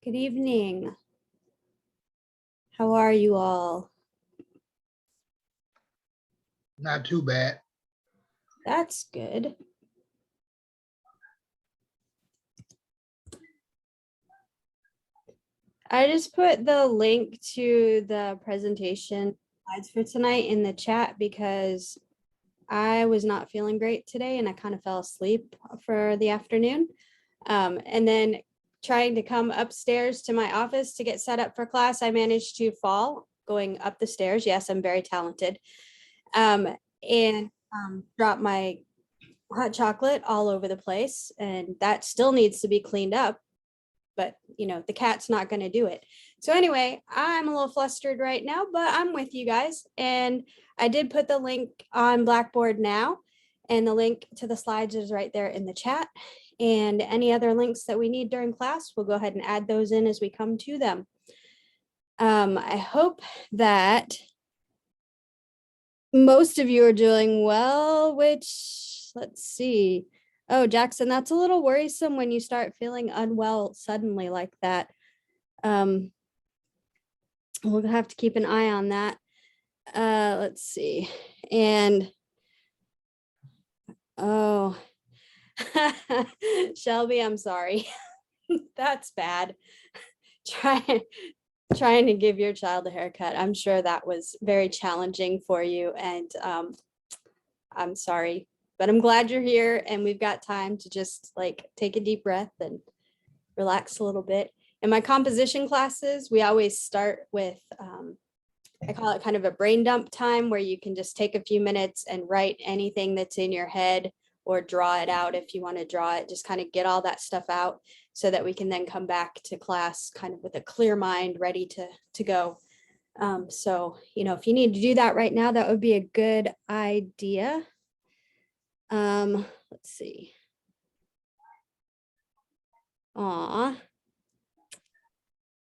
Good evening. How are you all? Not too bad. That's good. I just put the link to the presentation slides for tonight in the chat because I was not feeling great today and I kind of fell asleep for the afternoon. And then trying to come upstairs to my office to get set up for class, I managed to fall going up the stairs. Yes, I'm very talented. And drop my hot chocolate all over the place, and that still needs to be cleaned up. But you know, the cat's not going to do it. So anyway, I'm a little flustered right now, but I'm with you guys. And I did put the link on Blackboard now, and the link to the slides is right there in the chat. And any other links that we need during class, we'll go ahead and add those in as we come to them. I hope that most of you are doing well, which, let's see. Oh, Jackson, that's a little worrisome when you start feeling unwell suddenly like that. We'll have to keep an eye on that. Let's see. And oh, Shelby, I'm sorry. That's bad. Trying to give your child a haircut. I'm sure that was very challenging for you, and I'm sorry, but I'm glad you're here and we've got time to just like take a deep breath and relax a little bit. In my composition classes, we always start with, I call it kind of a brain dump time where you can just take a few minutes and write anything that's in your head or draw it out if you want to draw it, just kind of get all that stuff out so that we can then come back to class kind of with a clear mind, ready to go. So, if you need to do that right now, that would be a good idea. Let's see. Aw.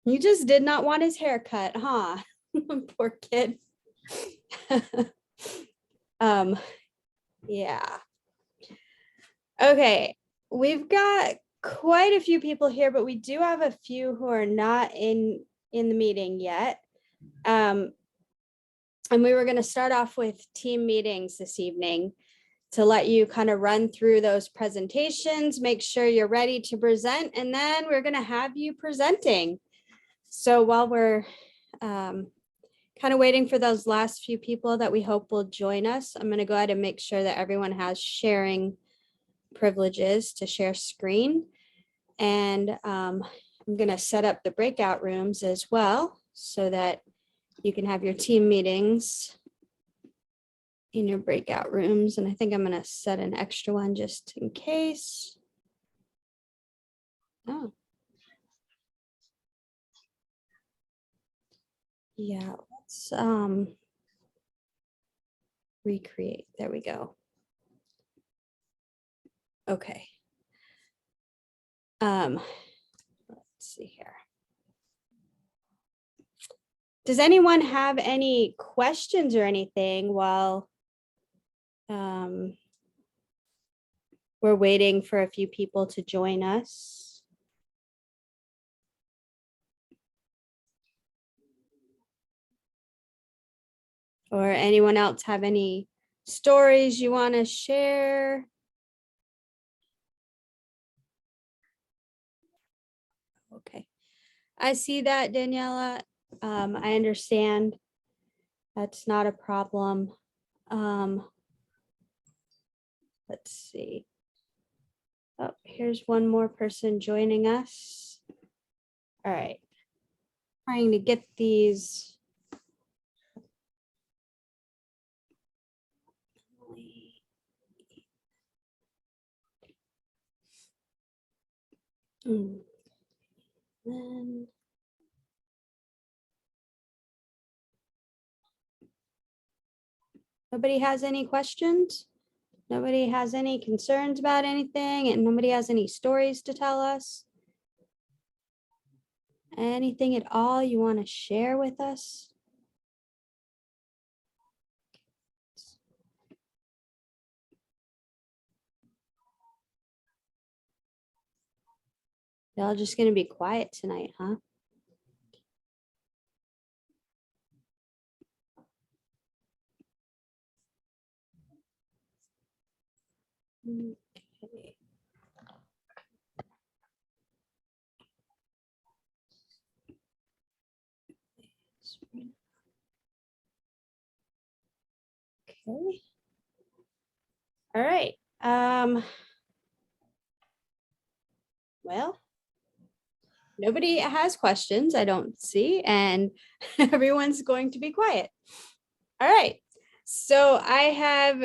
You just did not want his haircut, huh? Poor kid. Yeah. Okay, we've got quite a few people here, but we do have a few who are not in the meeting yet. And we were going to start off with team meetings this evening to let you kind of run through those presentations, make sure you're ready to present, and then we're going to have you presenting. So while we're kind of waiting for those last few people that we hope will join us, I'm going to go ahead and make sure that everyone has sharing privileges to share screen. And I'm going to set up the breakout rooms as well so that you can have your team meetings in your breakout rooms. And I think I'm going to set an extra one just in case. Oh. Yeah, let's recreate. There we go. Okay. Let's see here. Does anyone have any questions or anything while we're waiting for a few people to join us? Or anyone else have any stories you want to share? Okay. I see that, Daniela. I understand. That's not a problem. Let's see. Oh, here's one more person joining us. All right. Trying to get these. Then nobody has any questions? Nobody has any concerns about anything, and nobody has any stories to tell us? Anything at all you want to share with us? Y'all just going to be quiet tonight, huh? Okay. Okay. All right. Well, nobody has questions, I don't see, and everyone's going to be quiet. All right. So I have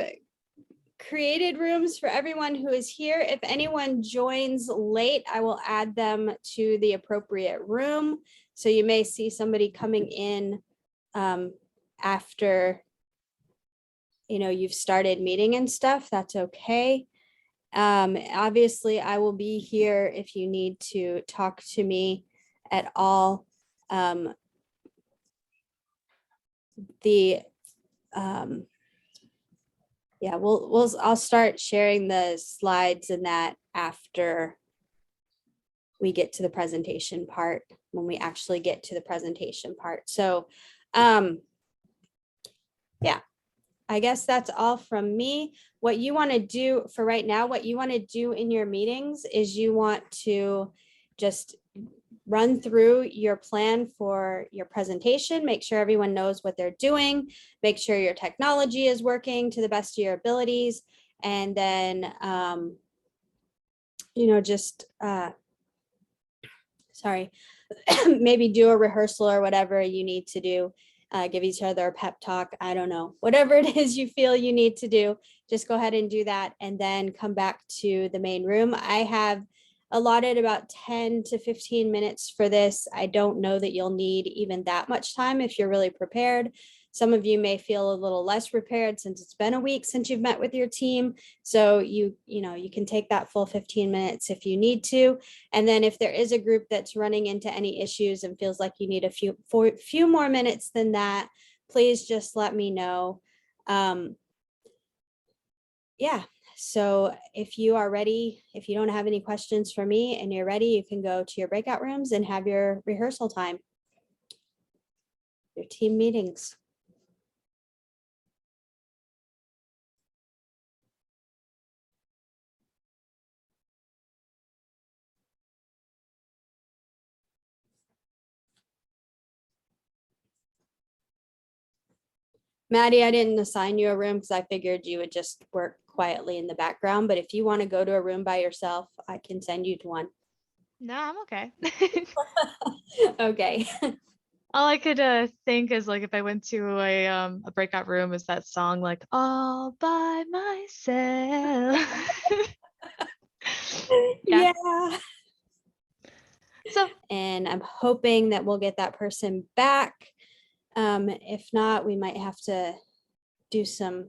created rooms for everyone who is here. If anyone joins late, I will add them to the appropriate room. So you may see somebody coming in after you've started meeting and stuff. That's okay. Obviously, I will be here if you need to talk to me at all. the, yeah, I'll start sharing the slides and that after we get to the presentation part, when we actually get to the presentation part. So, yeah, I guess that's all from me. What you want to do for right now, what you want to do in your meetings is you want to just run through your plan for your presentation, make sure everyone knows what they're doing, make sure your technology is working to the best of your abilities, and then, just, sorry, maybe do a rehearsal or whatever you need to do. Give each other a pep talk. I don't know, whatever it is you feel you need to do, just go ahead and do that and then come back to the main room. I have allotted about 10 to 15 minutes for this. I don't know that you'll need even that much time if you're really prepared. Some of you may feel a little less prepared since it's been a week since you've met with your team. So you can take that full 15 minutes if you need to. And then if there is a group that's running into any issues and feels like you need a few more minutes than that, please just let me know. Yeah, so if you are ready, if you don't have any questions for me and you're ready, you can go to your breakout rooms and have your rehearsal time, your team meetings. Maddie, I didn't assign you a room because I figured you would just work quietly in the background. But if you want to go to a room by yourself, I can send you to one. No, I'm okay. Okay. All I could think is like if I went to a breakout room is that song like all by myself. Yeah. Yeah. So And I'm hoping that we'll get that person back. If not, we might have to do some,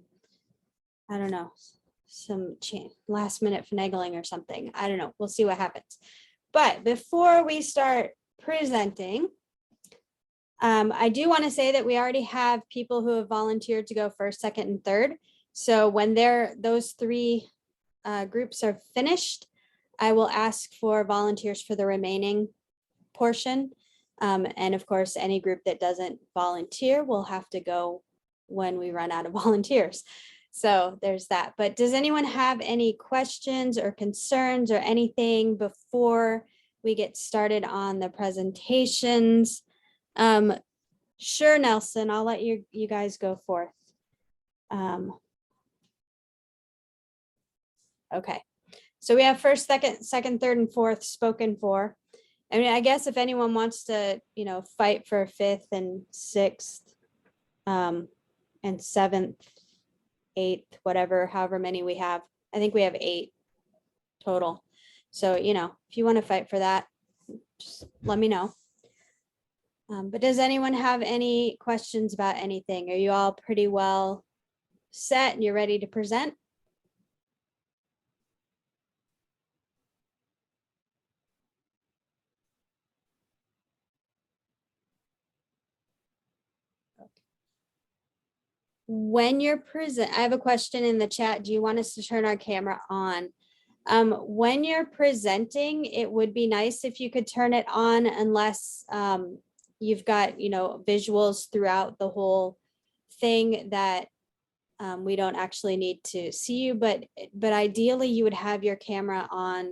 I don't know, some last minute finagling or something. I don't know. We'll see what happens. But before we start presenting, I do want to say that we already have people who have volunteered to go first, second, and third. So when those three groups are finished, I will ask for volunteers for the remaining portion. And of course, any group that doesn't volunteer will have to go when we run out of volunteers. So there's that. But does anyone have any questions or concerns or anything before we get started on the presentations? Sure, Nelson, I'll let you guys go forth. Okay, so we have first, second, third, and fourth spoken for. I mean, I guess if anyone wants to, fight for fifth and sixth, and seventh, eighth, whatever, however many we have. I think we have 8 total. So, if you want to fight for that, just let me know. But does anyone have any questions about anything? Are you all pretty well set and you're ready to present? When you're present, I have a question in the chat. Do you want us to turn our camera on? When you're presenting, it would be nice if you could turn it on unless you've got, visuals throughout the whole thing that we don't actually need to see you, but ideally you would have your camera on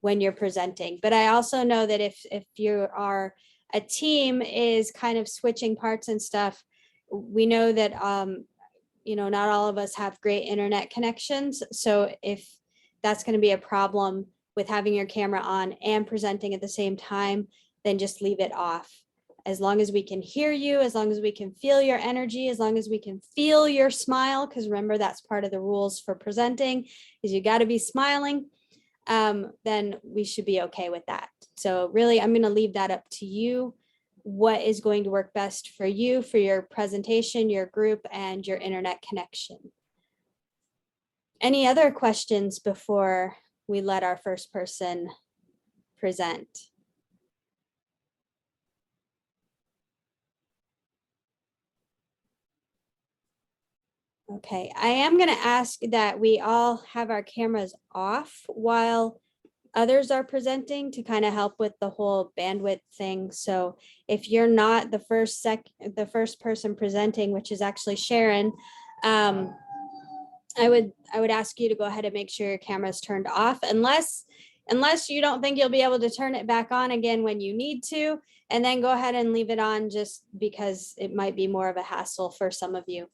when you're presenting. But I also know that if you are a team is kind of switching parts and stuff, we know that not all of us have great internet connections. So if that's going to be a problem with having your camera on and presenting at the same time, then just leave it off. As long as we can hear you, as long as we can feel your energy, as long as we can feel your smile, because remember, that's part of the rules for presenting, is you got to be smiling, then we should be okay with that. So really, I'm going to leave that up to you. What is going to work best for you, for your presentation, your group, and your internet connection. Any other questions before we let our first person present? Okay, I am gonna ask that we all have our cameras off while others are presenting to kind of help with the whole bandwidth thing. So if you're not the first person presenting, which is actually Sharon, I would ask you to go ahead and make sure your camera's turned off unless you don't think you'll be able to turn it back on again when you need to, and then go ahead and leave it on just because it might be more of a hassle for some of you.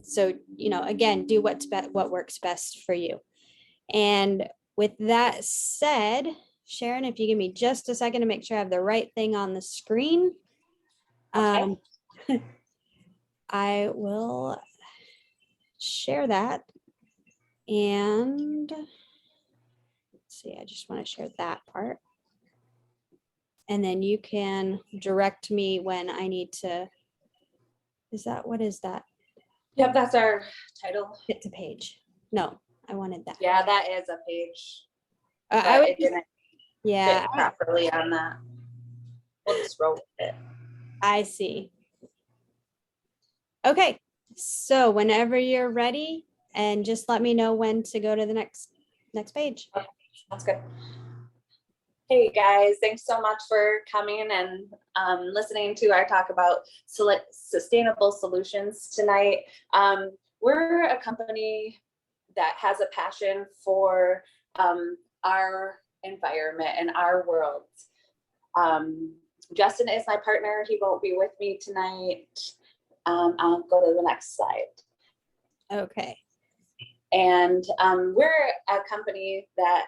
So, again, do what works best for you. And with that said, Sharon, if you give me just a second to make sure I have the right thing on the screen. Okay. I will share that. And let's see, I just want to share that part. And then you can direct me when I need to. What is that? Yep, that's our title. Hit to page. No, I wanted that. Yeah, that is a page. I But would, it didn't yeah, fit properly on that. We'll just roll with it. I see. Okay, so whenever you're ready, and just let me know when to go to the next page. That's good. Hey guys, thanks so much for coming and listening to our talk about sustainable solutions tonight. We're a company that has a passion for our environment and our world. Justin is my partner. He won't be with me tonight. I'll go to the next slide. Okay. And we're a company that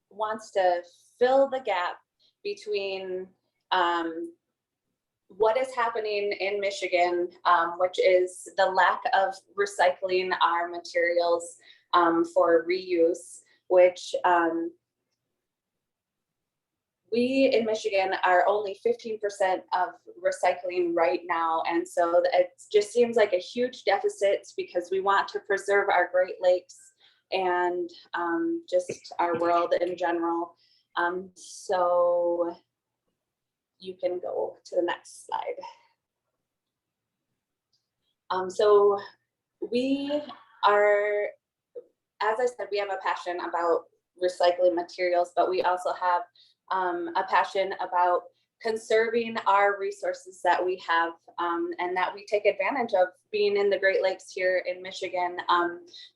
wants to fill the gap between what is happening in Michigan, which is the lack of recycling our materials for reuse, which we in Michigan are only 15% of recycling right now. And so it just seems like a huge deficit because we want to preserve our Great Lakes and just our world in general. So you can go to the next slide. So we are, as I said, we have a passion about recycling materials, but we also have a passion about conserving our resources that we have and that we take advantage of being in the Great Lakes here in Michigan.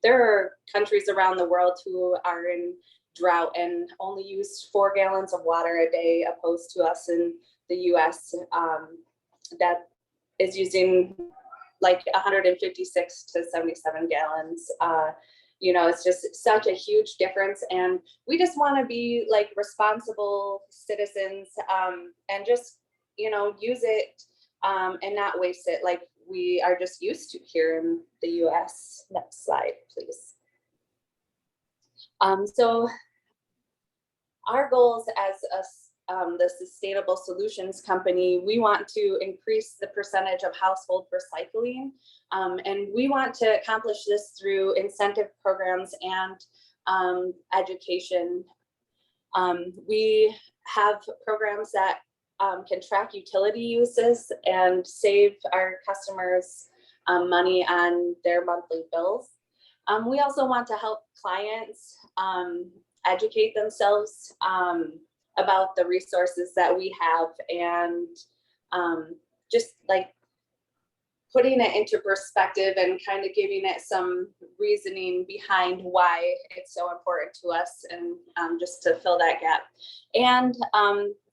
There are countries around the world who are in drought and only use 4 gallons of water a day, opposed to us in the US that is using like 156 to 77 gallons. It's just such a huge difference, and we just want to be like responsible citizens and just use it and not waste it like we are just used to here in the US. Next slide, please. So our goals as the Sustainable Solutions Company, we want to increase the percentage of household recycling, and we want to accomplish this through incentive programs and education. We have programs that can track utility uses and save our customers money on their monthly bills. We also want to help clients educate themselves about the resources that we have, and just like putting it into perspective and kind of giving it some reasoning behind why it's so important to us, and just to fill that gap. And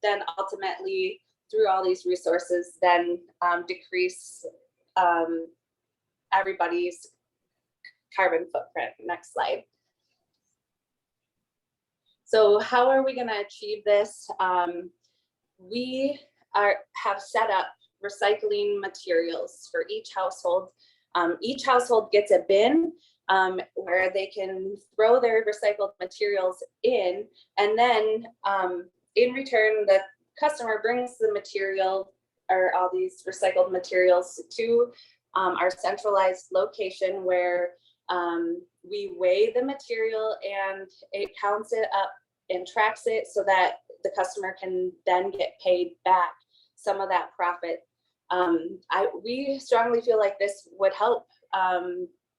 then ultimately through all these resources, then decrease everybody's carbon footprint. Next slide. So how are we going to achieve this? We have set up recycling materials for each household. Each household gets a bin where they can throw their recycled materials in, and then in return, the customer brings the material or all these recycled materials to our centralized location where we weigh the material and it counts it up and tracks it so that the customer can then get paid back some of that profit. We strongly feel like this would help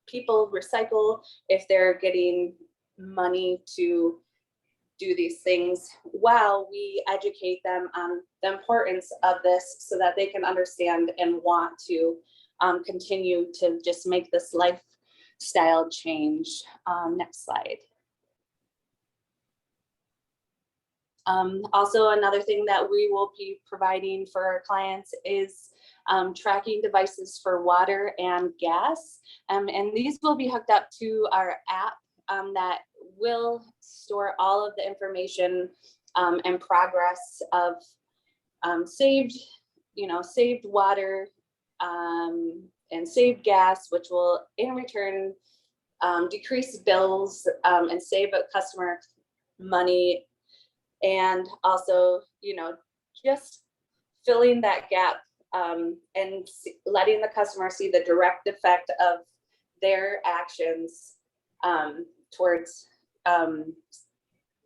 people recycle, if they're getting money to do these things, while we educate them on the importance of this so that they can understand and want to continue to just make this lifestyle change. Next slide. Also, another thing that we will be providing for our clients is tracking devices for water and gas. And these will be hooked up to our app that will store all of the information and progress of saved water and saved gas, which will in return decrease bills and save a customer money. And also, just filling that gap and letting the customer see the direct effect of their actions towards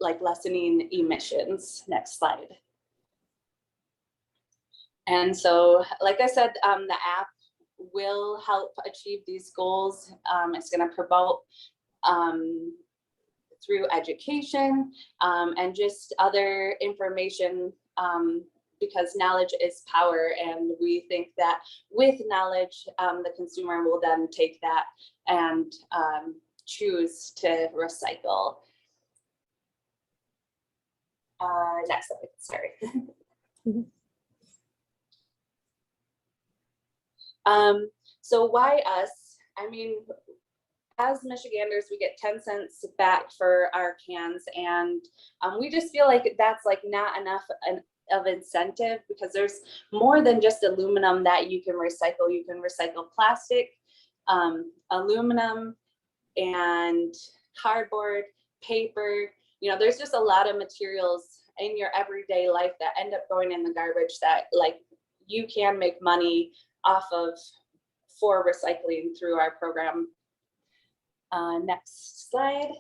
like lessening emissions. Next slide. And so, like I said, the app will help achieve these goals. It's going to promote through education and just other information, because knowledge is power. And we think that with knowledge, the consumer will then take that and choose to recycle. Next slide, sorry. So why us? I mean, as Michiganders, we get 10 cents back for our cans, and we just feel like that's like not enough of incentive, because there's more than just aluminum that you can recycle. You can recycle plastic, aluminum, and cardboard, paper. There's just a lot of materials in your everyday life that end up going in the garbage that like you can make money off of for recycling through our program. Next slide.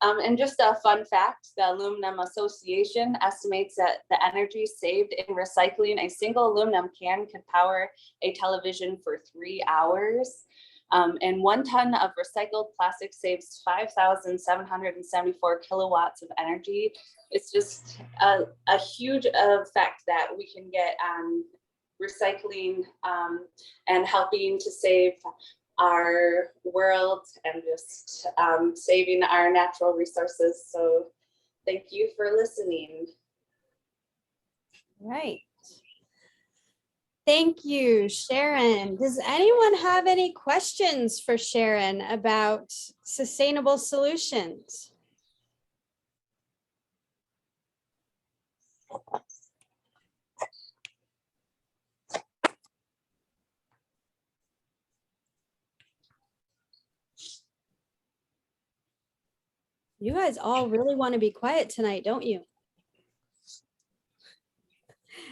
And just a fun fact, the Aluminum Association estimates that the energy saved in recycling a single aluminum can could power a television for 3 hours. And 1 ton of recycled plastic saves 5,774 kilowatts of energy. It's just a huge effect that we can get on recycling and helping to save our world and just saving our natural resources. So thank you for listening. Right. Thank you, Sharon. Does anyone have any questions for Sharon about sustainable solutions? You guys all really want to be quiet tonight, don't you?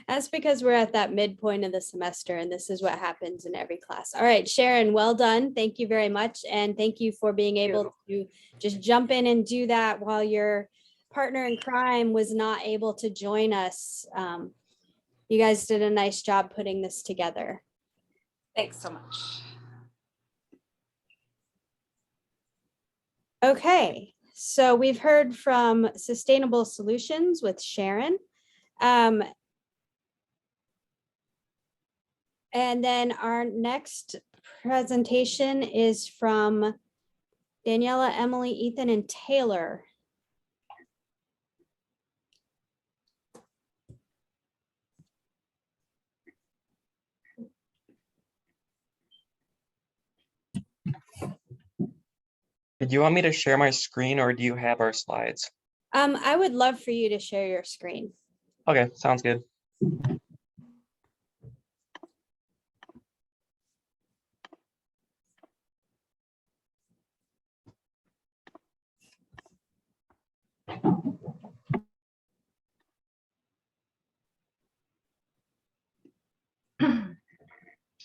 That's because we're at that midpoint of the semester, and this is what happens in every class. All right, Sharon, well done. Thank you very much. And thank you for being able to just jump in and do that while your partner in crime was not able to join us. You guys did a nice job putting this together. Thanks so much. Okay, so we've heard from Sustainable Solutions with Sharon. And then our next presentation is from Daniela, Emily, Ethan, and Taylor. Did you want me to share my screen, or do you have our slides? I would love for you to share your screen. Okay, sounds good.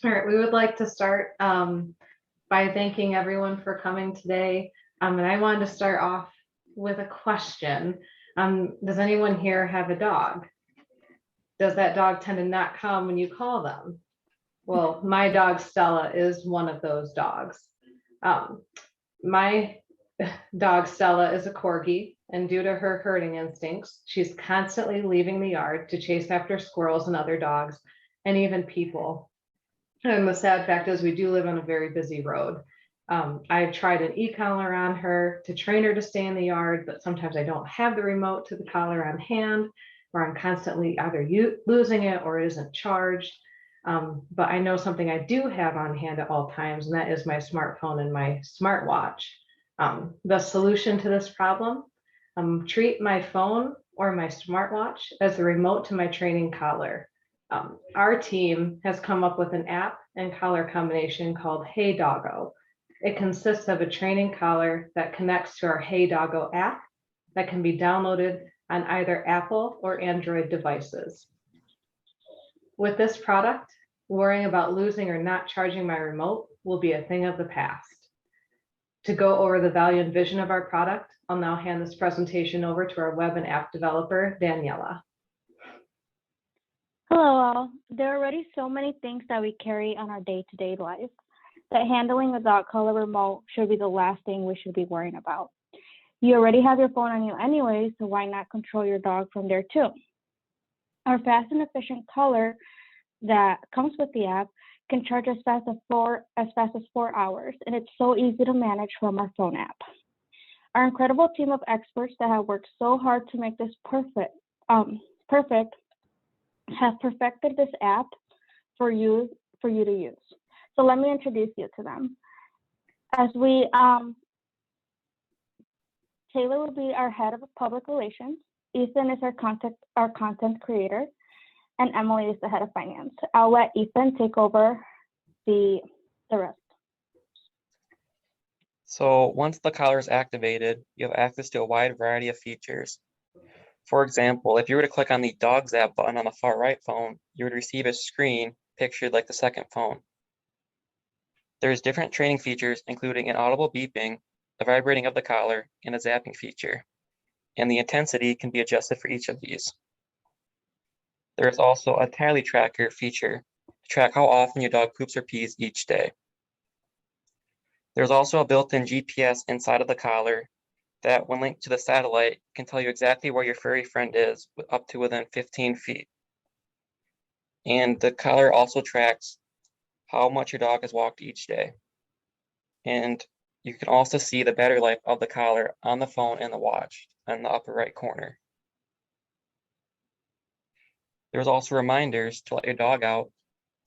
All right, we would like to start by thanking everyone for coming today. And I wanted to start off with a question. Does anyone here have a dog? Does that dog tend to not come when you call them? Well, my dog Stella is one of those dogs. My dog Stella is a corgi, and due to her herding instincts, she's constantly leaving the yard to chase after squirrels and other dogs, and even people. And the sad fact is we do live on a very busy road. I've tried an e-collar on her to train her to stay in the yard, but sometimes I don't have the remote to the collar on hand, or I'm constantly either losing it or it isn't charged. But I know something I do have on hand at all times, and that is my smartphone and my smartwatch. The solution to this problem, treat my phone or my smartwatch as the remote to my training collar. Our team has come up with an app and collar combination called Hey Doggo. It consists of a training collar that connects to our Hey Doggo app that can be downloaded on either Apple or Android devices. With this product, worrying about losing or not charging my remote will be a thing of the past. To go over the value and vision of our product, I'll now hand this presentation over to our web and app developer, Daniela. Hello all. There are already so many things that we carry on our day-to-day life that handling a dog collar remote should be the last thing we should be worrying about. You already have your phone on you anyway, so why not control your dog from there too? Our fast and efficient collar that comes with the app can charge as fast as 4 hours, and it's so easy to manage from our phone app. Our incredible team of experts that have worked so hard to make this perfect have perfected this app for you to use. So let me introduce you to them. As we, Taylor will be our head of public relations. Ethan is our content creator, and Emily is the head of finance. I'll let Ethan take over the rest. So once the collar is activated, you have access to a wide variety of features. For example, if you were to click on the Dogs app button on the far right phone, you would receive a screen pictured like the second phone. There's different training features, including an audible beeping, the vibrating of the collar, and a zapping feature. And the intensity can be adjusted for each of these. There is also a tally tracker feature to track how often your dog poops or pees each day. There's also a built-in GPS inside of the collar that, when linked to the satellite, can tell you exactly where your furry friend is, up to within 15 feet. And the collar also tracks how much your dog has walked each day. And you can also see the battery life of the collar on the phone and the watch in the upper right corner. There's also reminders to let your dog out,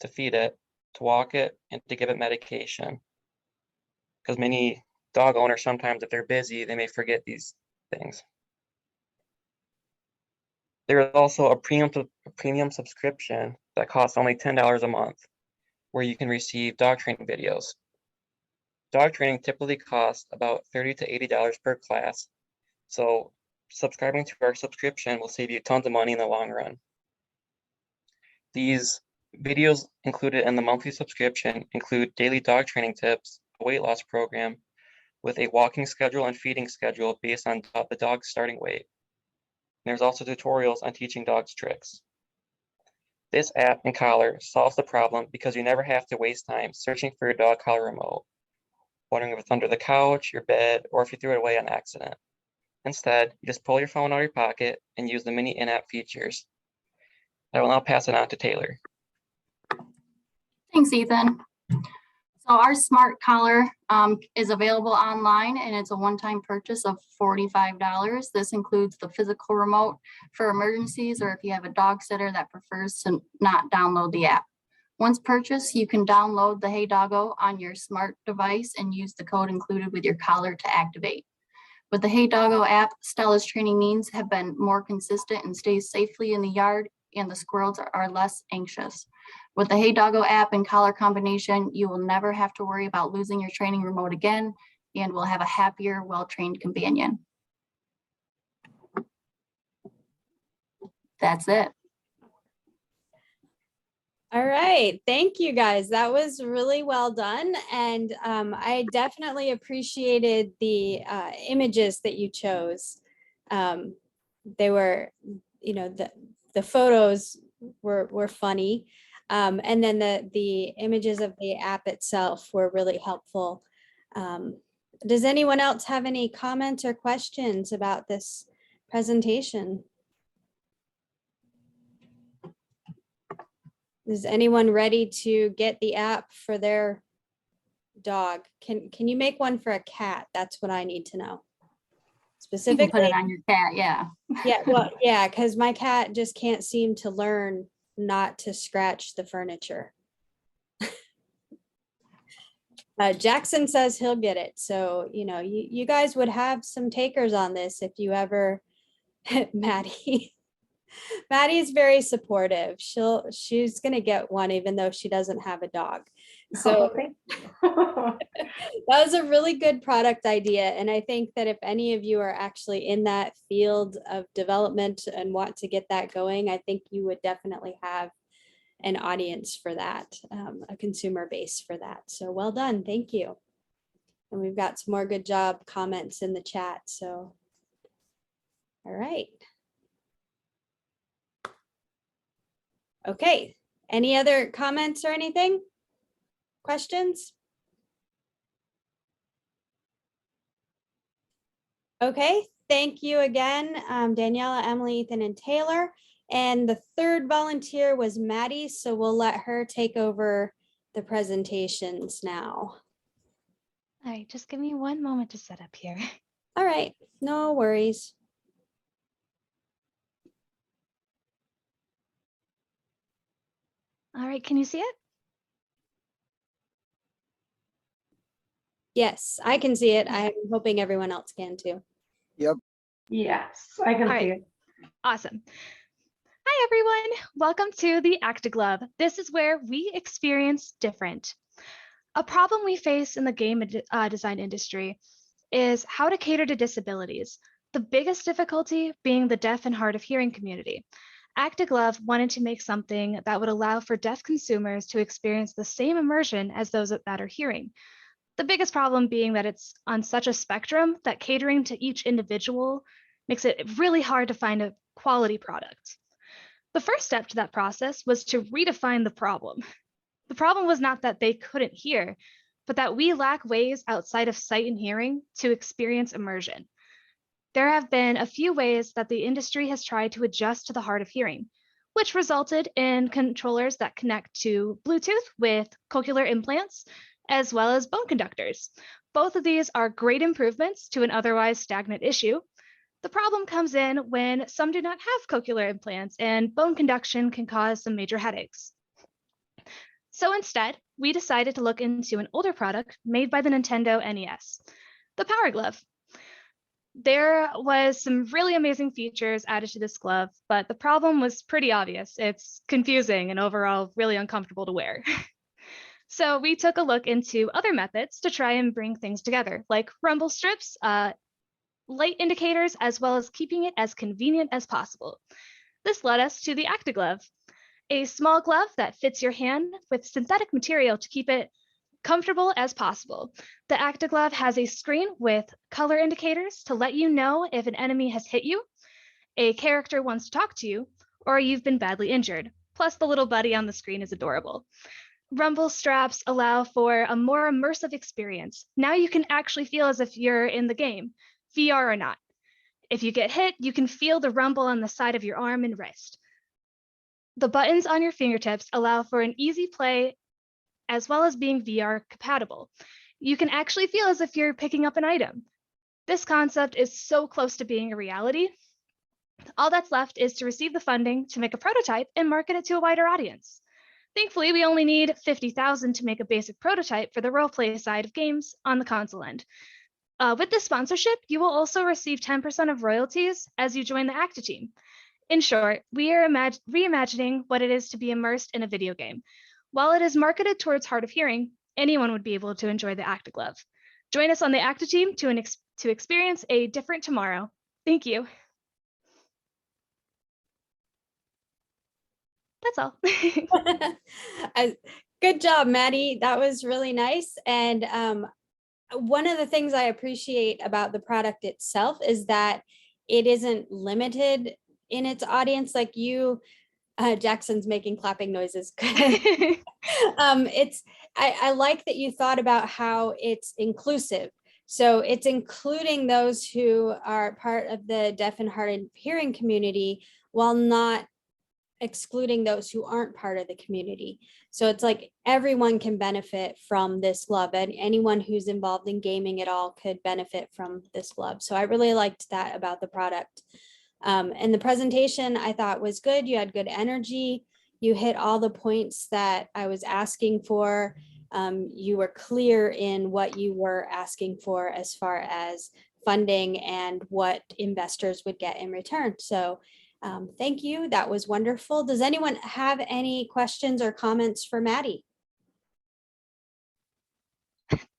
to feed it, to walk it, and to give it medication. Because many dog owners, sometimes if they're busy, they may forget these things. There is also a premium subscription that costs only $10 a month, where you can receive dog training videos. Dog training typically costs about $30 to $80 per class, so subscribing to our subscription will save you tons of money in the long run. These videos included in the monthly subscription include daily dog training tips, a weight loss program with a walking schedule and feeding schedule based on the dog's starting weight. And there's also tutorials on teaching dogs tricks. This app and collar solves the problem because you never have to waste time searching for your dog collar remote, wondering if it's under the couch, your bed, or if you threw it away on accident. Instead, you just pull your phone out of your pocket and use the mini in-app features. I will now pass it on to Taylor. Thanks, Ethan. So our smart collar is available online, and it's a one-time purchase of $45. This includes the physical remote for emergencies, or if you have a dog sitter that prefers to not download the app. Once purchased, you can download the Hey Doggo on your smart device and use the code included with your collar to activate. With the Hey Doggo app, Stella's training means have been more consistent and stays safely in the yard, and the squirrels are less anxious. With the Hey Doggo app and collar combination, you will never have to worry about losing your training remote again, and will have a happier, well-trained companion. That's it. All right, thank you guys. That was really well done. And I definitely appreciated the images that you chose. They were, the photos were funny. And then the images of the app itself were really helpful. Does anyone else have any comments or questions about this presentation? Is anyone ready to get the app for their dog? Can you make one for a cat? That's what I need to know. You can put Specifically, it on your cat, yeah. yeah, well, yeah, because my cat just can't seem to learn not to scratch the furniture. Jackson says he'll get it. So, you know, you guys would have some takers on this if you ever, Maddie. Maddie's very supportive. She's gonna get one even though she doesn't have a dog. So that was a really good product idea. And I think that if any of you are actually in that field of development and want to get that going, I think you would definitely have an audience for that, a consumer base for that. So well done, thank you. And we've got some more good job comments in the chat, so. All right. Okay, any other comments or anything? Questions? Okay, thank you again, Daniela, Emily, Ethan, and Taylor. And the third volunteer was Maddie, so we'll let her take over the presentations now. All right, just give me one moment to set up here. All right, no worries. All right, can you see it? Yes, I can see it. I'm hoping everyone else can too. Yes, I can All see right. it. Awesome. Hi, everyone. Welcome to the Acta Glove. This is where we experience different. A problem we face in the game design industry is how to cater to disabilities, the biggest difficulty being the deaf and hard of hearing community. Acta Glove wanted to make something that would allow for deaf consumers to experience the same immersion as those that are hearing. The biggest problem being that it's on such a spectrum that catering to each individual makes it really hard to find a quality product. The first step to that process was to redefine the problem. The problem was not that they couldn't hear, but that we lack ways outside of sight and hearing to experience immersion. There have been a few ways that the industry has tried to adjust to the hard of hearing, which resulted in controllers that connect to Bluetooth with cochlear implants, as well as bone conductors. Both of these are great improvements to an otherwise stagnant issue. The problem comes in when some do not have cochlear implants and bone conduction can cause some major headaches. So instead, we decided to look into an older product made by the Nintendo NES, the Power Glove. There was some really amazing features added to this glove, but the problem was pretty obvious. It's confusing and overall really uncomfortable to wear. So we took a look into other methods to try and bring things together, like rumble strips, light indicators, as well as keeping it as convenient as possible. This led us to the Acta Glove, a small glove that fits your hand with synthetic material to keep it comfortable as possible. The Acta Glove has a screen with color indicators to let you know if an enemy has hit you, a character wants to talk to you, or you've been badly injured. Plus, the little buddy on the screen is adorable. Rumble straps allow for a more immersive experience. Now you can actually feel as if you're in the game, VR or not. If you get hit, you can feel the rumble on the side of your arm and wrist. The buttons on your fingertips allow for an easy play as well as being VR compatible. You can actually feel as if you're picking up an item. This concept is so close to being a reality. All that's left is to receive the funding to make a prototype and market it to a wider audience. Thankfully, we only need $50,000 to make a basic prototype for the roleplay side of games on the console end. With this sponsorship, you will also receive 10% of royalties as you join the Acta team. In short, we are reimagining what it is to be immersed in a video game. While it is marketed towards hard of hearing, anyone would be able to enjoy the Acta Glove. Join us on the Acta team to experience a different tomorrow. Thank you. That's all. Good job, Maddie. That was really nice. And one of the things I appreciate about the product itself is that it isn't limited in its audience. Like you Jackson's making clapping noises. I like that you thought about how it's inclusive. So it's including those who are part of the deaf and hard of hearing community while not excluding those who aren't part of the community. So it's like everyone can benefit from this glove, and anyone who's involved in gaming at all could benefit from this glove. So I really liked that about the product. And the presentation I thought was good. You had good energy. You hit all the points that I was asking for. You were clear in what you were asking for as far as funding and what investors would get in return. So thank you. That was wonderful. Does anyone have any questions or comments for Maddie?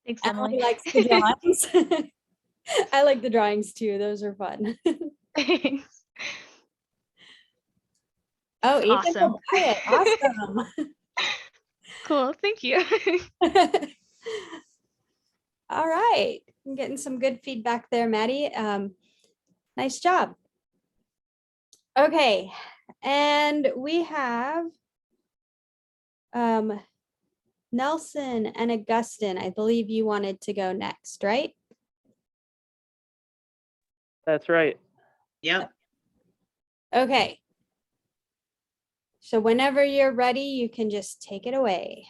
Thanks, Emily Emily. likes the drawings. I like the drawings too. Those are fun. Thanks. Oh, Ethan Awesome. will buy it. Awesome. Cool. Thank you. All right. I'm getting some good feedback there, Maddie. Nice job. Okay. And we have Nelson and Augustine. I believe you wanted to go next, right? That's right. Yep. Okay. So whenever you're ready, you can just take it away.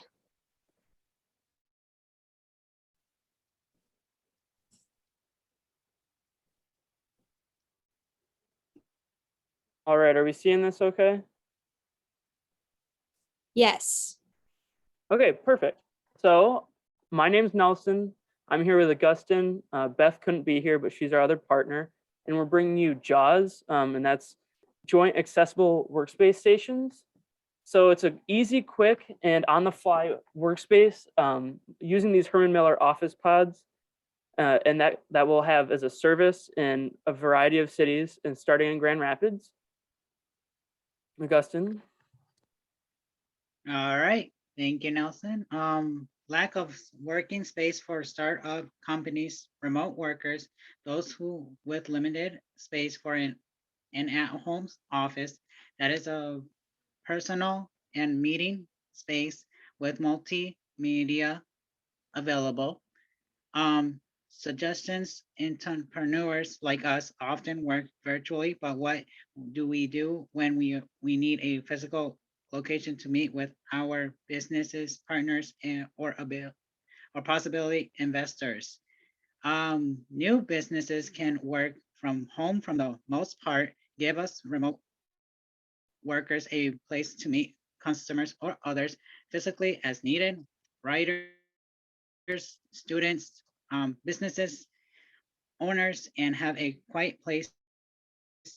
All right, are we seeing this okay? Yes. Okay, perfect. So my name's Nelson. I'm here with Augustine. Beth couldn't be here, but she's our other partner. And we're bringing you JAWS, and that's Joint Accessible Workspace Stations. So it's an easy, quick, and on-the-fly workspace using these Herman Miller office pods. And that will have as a service in a variety of cities and starting in Grand Rapids. Augustine. All right, thank you, Nelson. Lack of working space for startup companies, remote workers, those who with limited space for an at-home office that is a personal and meeting space with multimedia available. Suggestions: entrepreneurs like us often work virtually, but what do we do when we need a physical location to meet with our businesses, partners, or possibility investors? New businesses can work from home from the most part, give us remote workers a place to meet customers or others physically as needed. Writers, students, businesses, owners, and have a quiet place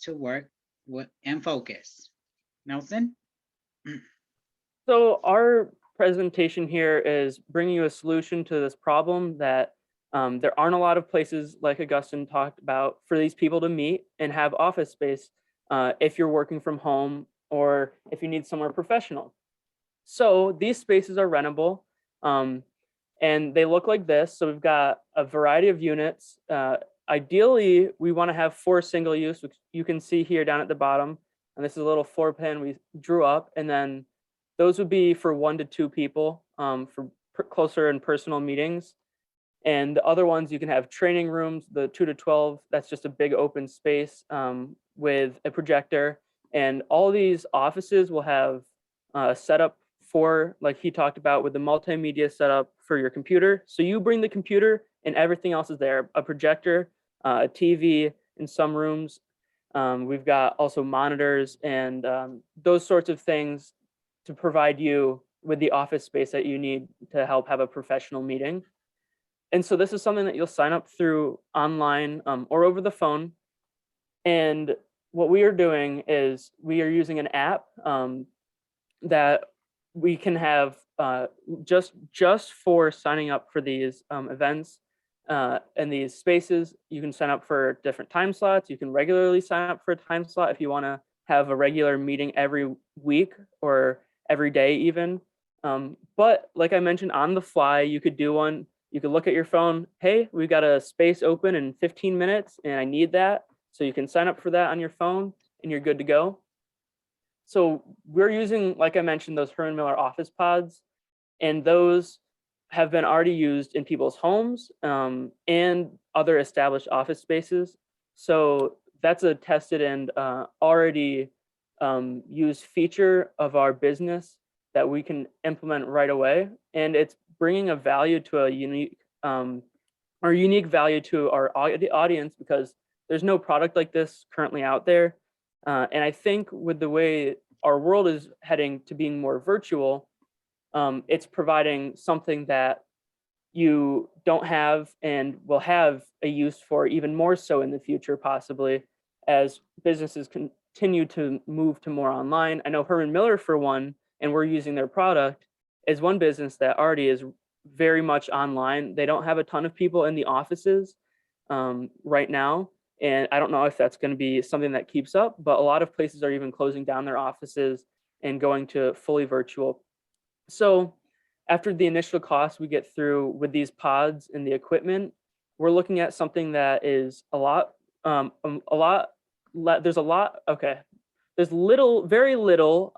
to work and focus. Nelson? So our presentation here is bringing you a solution to this problem that there aren't a lot of places, like Augustine talked about, for these people to meet and have office space if you're working from home or if you need somewhere professional. So these spaces are rentable and they look like this. So we've got a variety of units. Ideally, we want to have 4 single use, which you can see here down at the bottom. And this is a little floor plan we drew up. And then those would be for 1 to 2 people for closer and personal meetings. And the other ones, you can have training rooms, the 2 to 12, that's just a big open space with a projector. And all these offices will have setup for, like he talked about, with the multimedia setup for your computer. So you bring the computer and everything else is there, a projector, a TV in some rooms. We've got also monitors and those sorts of things to provide you with the office space that you need to help have a professional meeting. And so this is something that you'll sign up through online or over the phone. And what we are doing is we are using an app that we can have just for signing up for these events and these spaces. You can sign up for different time slots. You can regularly sign up for a time slot if you want to have a regular meeting every week or every day even. But like I mentioned, on the fly, you could do one. You could look at your phone. Hey, we've got a space open in 15 minutes and I need that. So you can sign up for that on your phone and you're good to go. So we're using, like I mentioned, those Herman Miller office pods, and those have been already used in people's homes and other established office spaces. So that's a tested and already used feature of our business that we can implement right away. And it's bringing a value to a unique value to our audience, because there's no product like this currently out there. And I think with the way our world is heading to being more virtual, it's providing something that you don't have and will have a use for even more so in the future, possibly, as businesses continue to move to more online. I know Herman Miller, for one, and we're using their product, is one business that already is very much online. They don't have a ton of people in the offices right now. And I don't know if that's going to be something that keeps up, but a lot of places are even closing down their offices and going to fully virtual. So after the initial cost we get through with these pods and the equipment, we're looking at something that is there's very little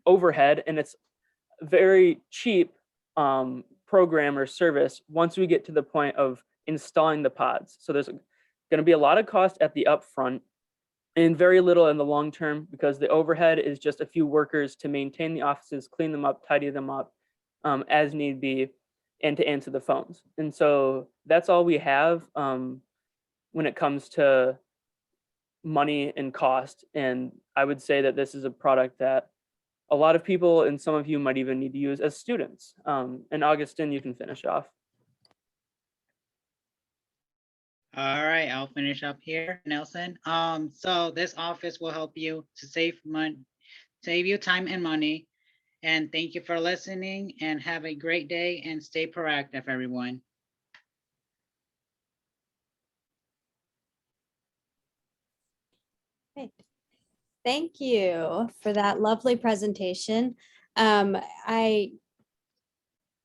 overhead, and it's very cheap program or service once we get to the point of installing the pods. So there's going to be a lot of cost at the upfront and very little in the long term, because the overhead is just a few workers to maintain the offices, clean them up, tidy them up as need be, and to answer the phones. And so that's all we have when it comes to money and cost. And I would say that this is a product that a lot of people, and some of you, might even need to use as students. And Augustin, you can finish off. All right, I'll finish up here, Nelson. So this office will help you to save you time and money. And thank you for listening, and have a great day, and stay proactive, everyone. Okay. Thank you for that lovely presentation. I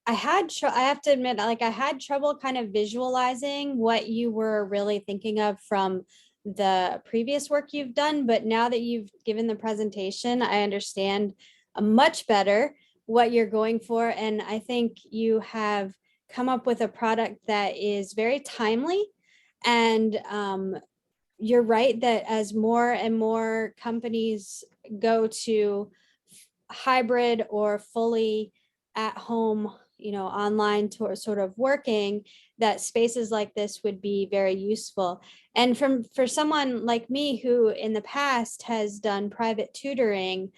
have to admit, like, I had trouble kind of visualizing what you were really thinking of from the previous work you've done, but now that you've given the presentation, I understand much better what you're going for. And I think you have come up with a product that is very timely. And you're right that as more and more companies go to hybrid or fully at home, online sort of working, that spaces like this would be very useful. And for someone like me, who in the past has done private tutoring,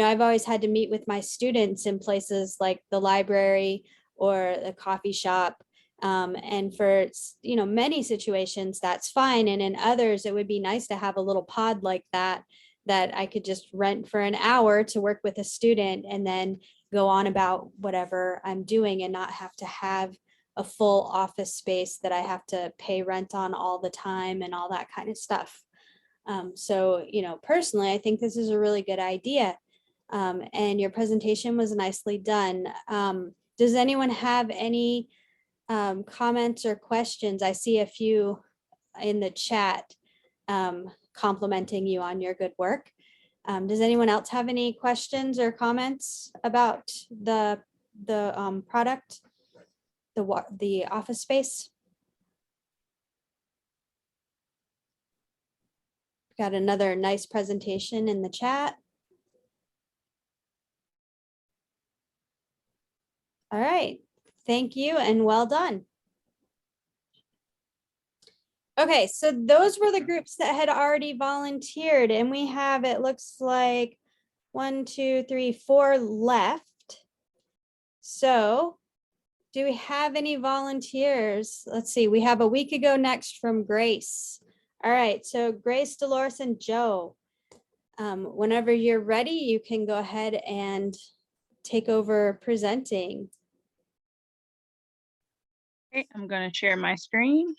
I've always had to meet with my students in places like the library or the coffee shop. And for, many situations, that's fine. And in others, it would be nice to have a little pod like that I could just rent for an hour to work with a student and then go on about whatever I'm doing, and not have to have a full office space that I have to pay rent on all the time and all that kind of stuff. So, personally, I think this is a really good idea. And your presentation was nicely done. Does anyone have any comments or questions? I see a few in the chat complimenting you on your good work. Does anyone else have any questions or comments about the product, the office space? Got another nice presentation in the chat. All right, thank you and well done. Okay, so those were the groups that had already volunteered, and we have, it looks like 1, 2, 3, 4 left. So do we have any volunteers? Let's see, we have a week ago next from Grace. All right, so Grace, Dolores, and Joe, whenever you're ready, you can go ahead and take over presenting. Okay, I'm going to share my screen.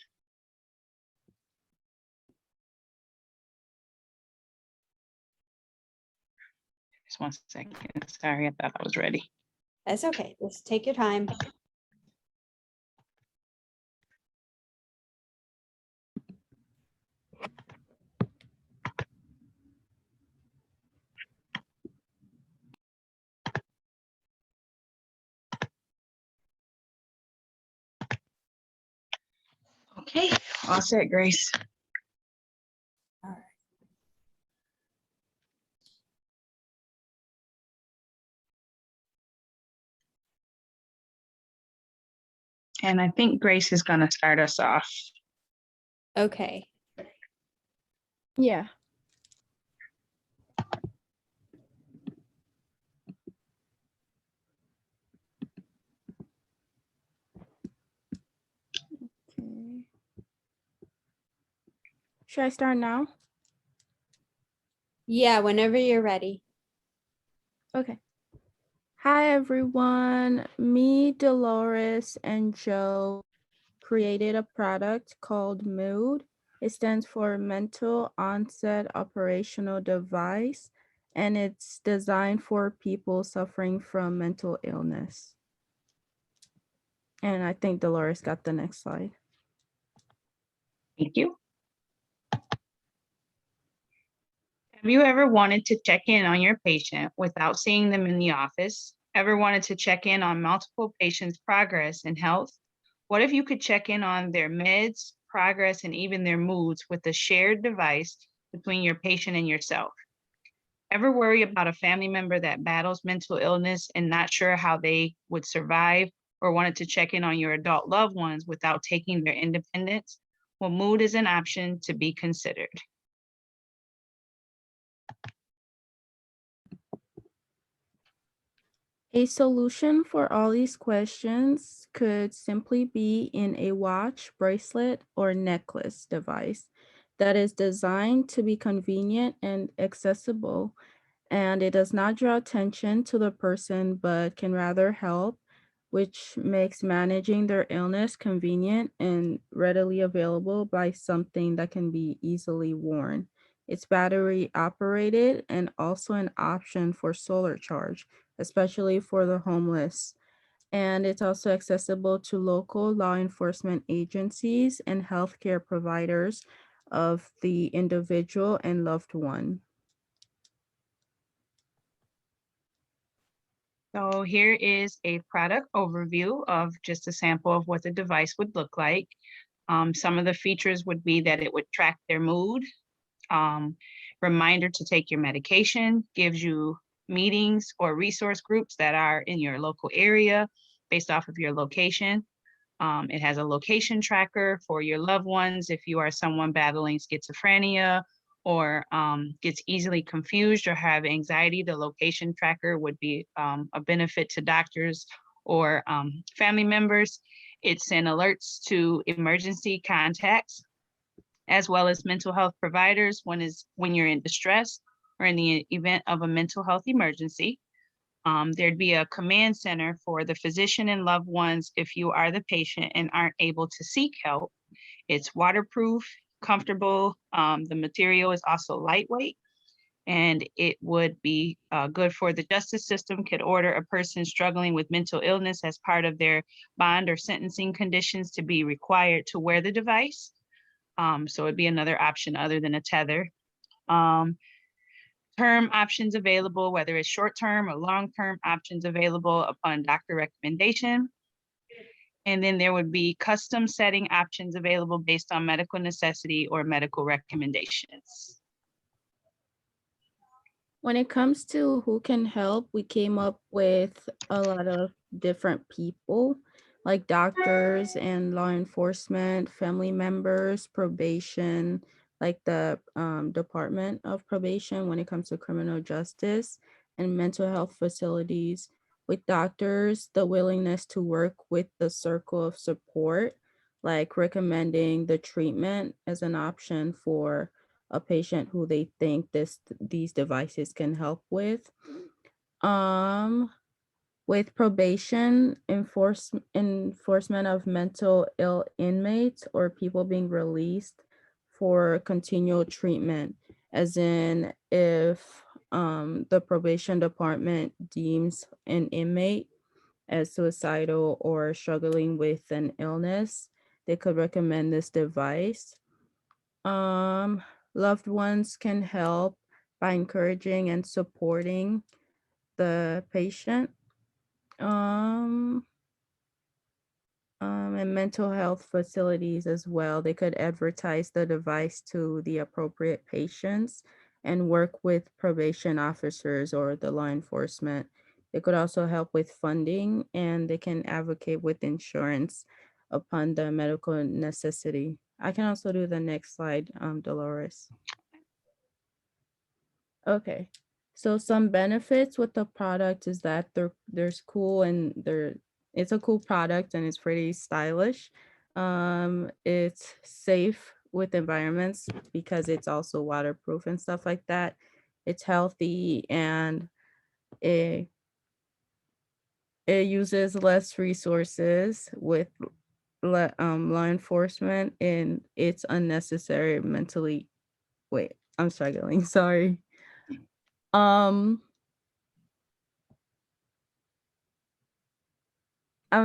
Just 1 second. Sorry, I thought I was ready. That's okay. Just take your time. All set, Grace. And I think Grace is gonna start us off. Okay. Yeah. Okay. Should I start now? Yeah, whenever you're ready. Okay. Hi, everyone. Me, Dolores, and Joe created a product called MOOD. It stands for Mental Onset Operational Device, and it's designed for people suffering from mental illness. And I think Dolores got the next slide. Thank you. Have you ever wanted to check in on your patient without seeing them in the office? Ever wanted to check in on multiple patients' progress and health? What if you could check in on their meds, progress, and even their moods with a shared device between your patient and yourself? Ever worry about a family member that battles mental illness and not sure how they would survive, or wanted to check in on your adult loved ones without taking their independence? Well, mood is an option to be considered. A solution for all these questions could simply be in a watch, bracelet, or necklace device that is designed to be convenient and accessible, and it does not draw attention to the person but can rather help, which makes managing their illness convenient and readily available by something that can be easily worn. It's battery operated and also an option for solar charge, especially for the homeless. And it's also accessible to local law enforcement agencies and healthcare providers of the individual and loved one. So here is a product overview of just a sample of what the device would look like. Some of the features would be that it would track their mood, reminder to take your medication, gives you meetings or resource groups that are in your local area based off of your location. It has a location tracker for your loved ones if you are someone battling schizophrenia or gets easily confused or have anxiety. The location tracker would be a benefit to doctors or family members. It sends alerts to emergency contacts as well as mental health providers when you're in distress or in the event of a mental health emergency. There'd be a command center for the physician and loved ones if you are the patient and aren't able to seek help. It's waterproof, comfortable. The material is also lightweight, and it would be good for the justice system. Could order a person struggling with mental illness as part of their bond or sentencing conditions to be required to wear the device. So it'd be another option other than a tether. Term options available, whether it's short-term or long-term options available upon doctor recommendation. And then there would be custom setting options available based on medical necessity or medical recommendations. When it comes to who can help, we came up with a lot of different people, like doctors and law enforcement, family members, probation, like the Department of Probation when it comes to criminal justice, and mental health facilities. With doctors, the willingness to work with the circle of support, like recommending the treatment as an option for a patient who they think these devices can help with. With probation, enforcement of mental ill inmates or people being released for continual treatment, as in if the probation department deems an inmate as suicidal or struggling with an illness, they could recommend this device. Loved ones can help by encouraging and supporting the patient. and mental health facilities as well. They could advertise the device to the appropriate patients and work with probation officers or the law enforcement. They could also help with funding, and they can advocate with insurance upon the medical necessity. I can also do the next slide, Dolores. Okay, so some benefits with the product is that there's cool and it's a cool product and it's pretty stylish. It's safe with environments because it's also waterproof and stuff like that. It's healthy and it uses less resources with law enforcement, and it's unnecessary mentally. Wait, I'm struggling. Sorry. I'm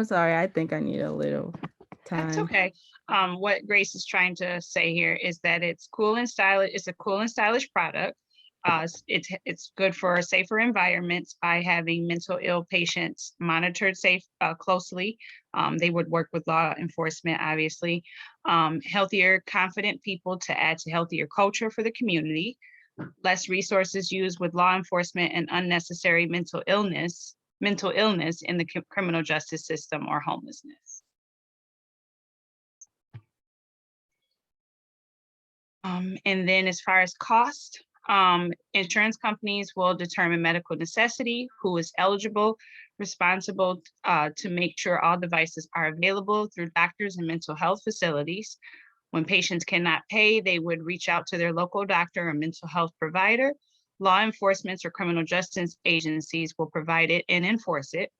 sorry. I think I need a little That's time. okay. What Grace is trying to say here is that it's cool and stylish. It's a cool and stylish product. It's good for safer environments by having mental ill patients monitored closely. They would work with law enforcement, obviously. Healthier, confident people to add to healthier culture for the community. Less resources used with law enforcement and unnecessary mental illness in the criminal justice system or homelessness. And then as far as cost, insurance companies will determine medical necessity, who is eligible, responsible to make sure all devices are available through doctors and mental health facilities. When patients cannot pay, they would reach out to their local doctor or mental health provider. Law enforcement or criminal justice agencies will provide it and enforce it.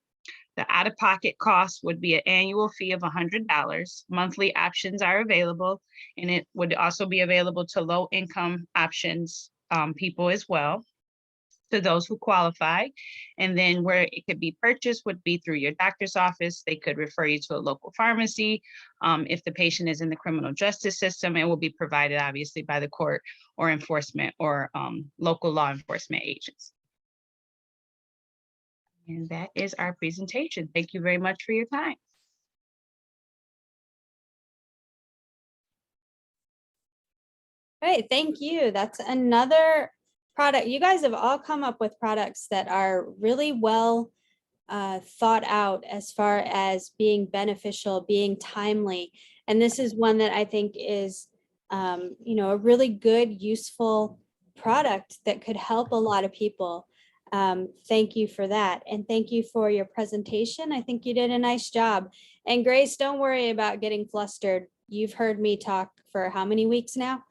The out-of-pocket cost would be an annual fee of $100. Monthly options are available, and it would also be available to low-income options people as well, to those who qualify. And then where it could be purchased would be through your doctor's office. They could refer you to a local pharmacy. If the patient is in the criminal justice system, it will be provided obviously by the court or enforcement or local law enforcement agents. And that is our presentation. Thank you very much for your time. Great, thank you. That's another product. You guys have all come up with products that are really well thought out as far as being beneficial, being timely. And this is one that I think is, a really good, useful product that could help a lot of people. Thank you for that. And thank you for your presentation. I think you did a nice job. And Grace, don't worry about getting flustered. You've heard me talk for how many weeks now?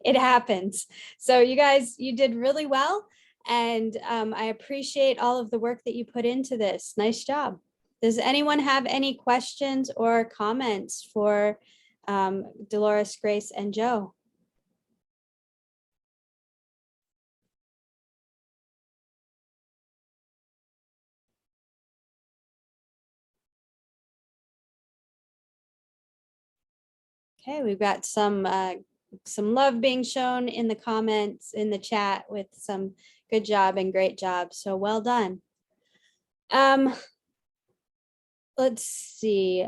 It happens. So you guys, you did really well. And I appreciate all of the work that you put into this. Nice job. Does anyone have any questions or comments for Dolores, Grace, and Joe? Okay, we've got some love being shown in the comments, in the chat, with some good job and great job. So well done. Let's see.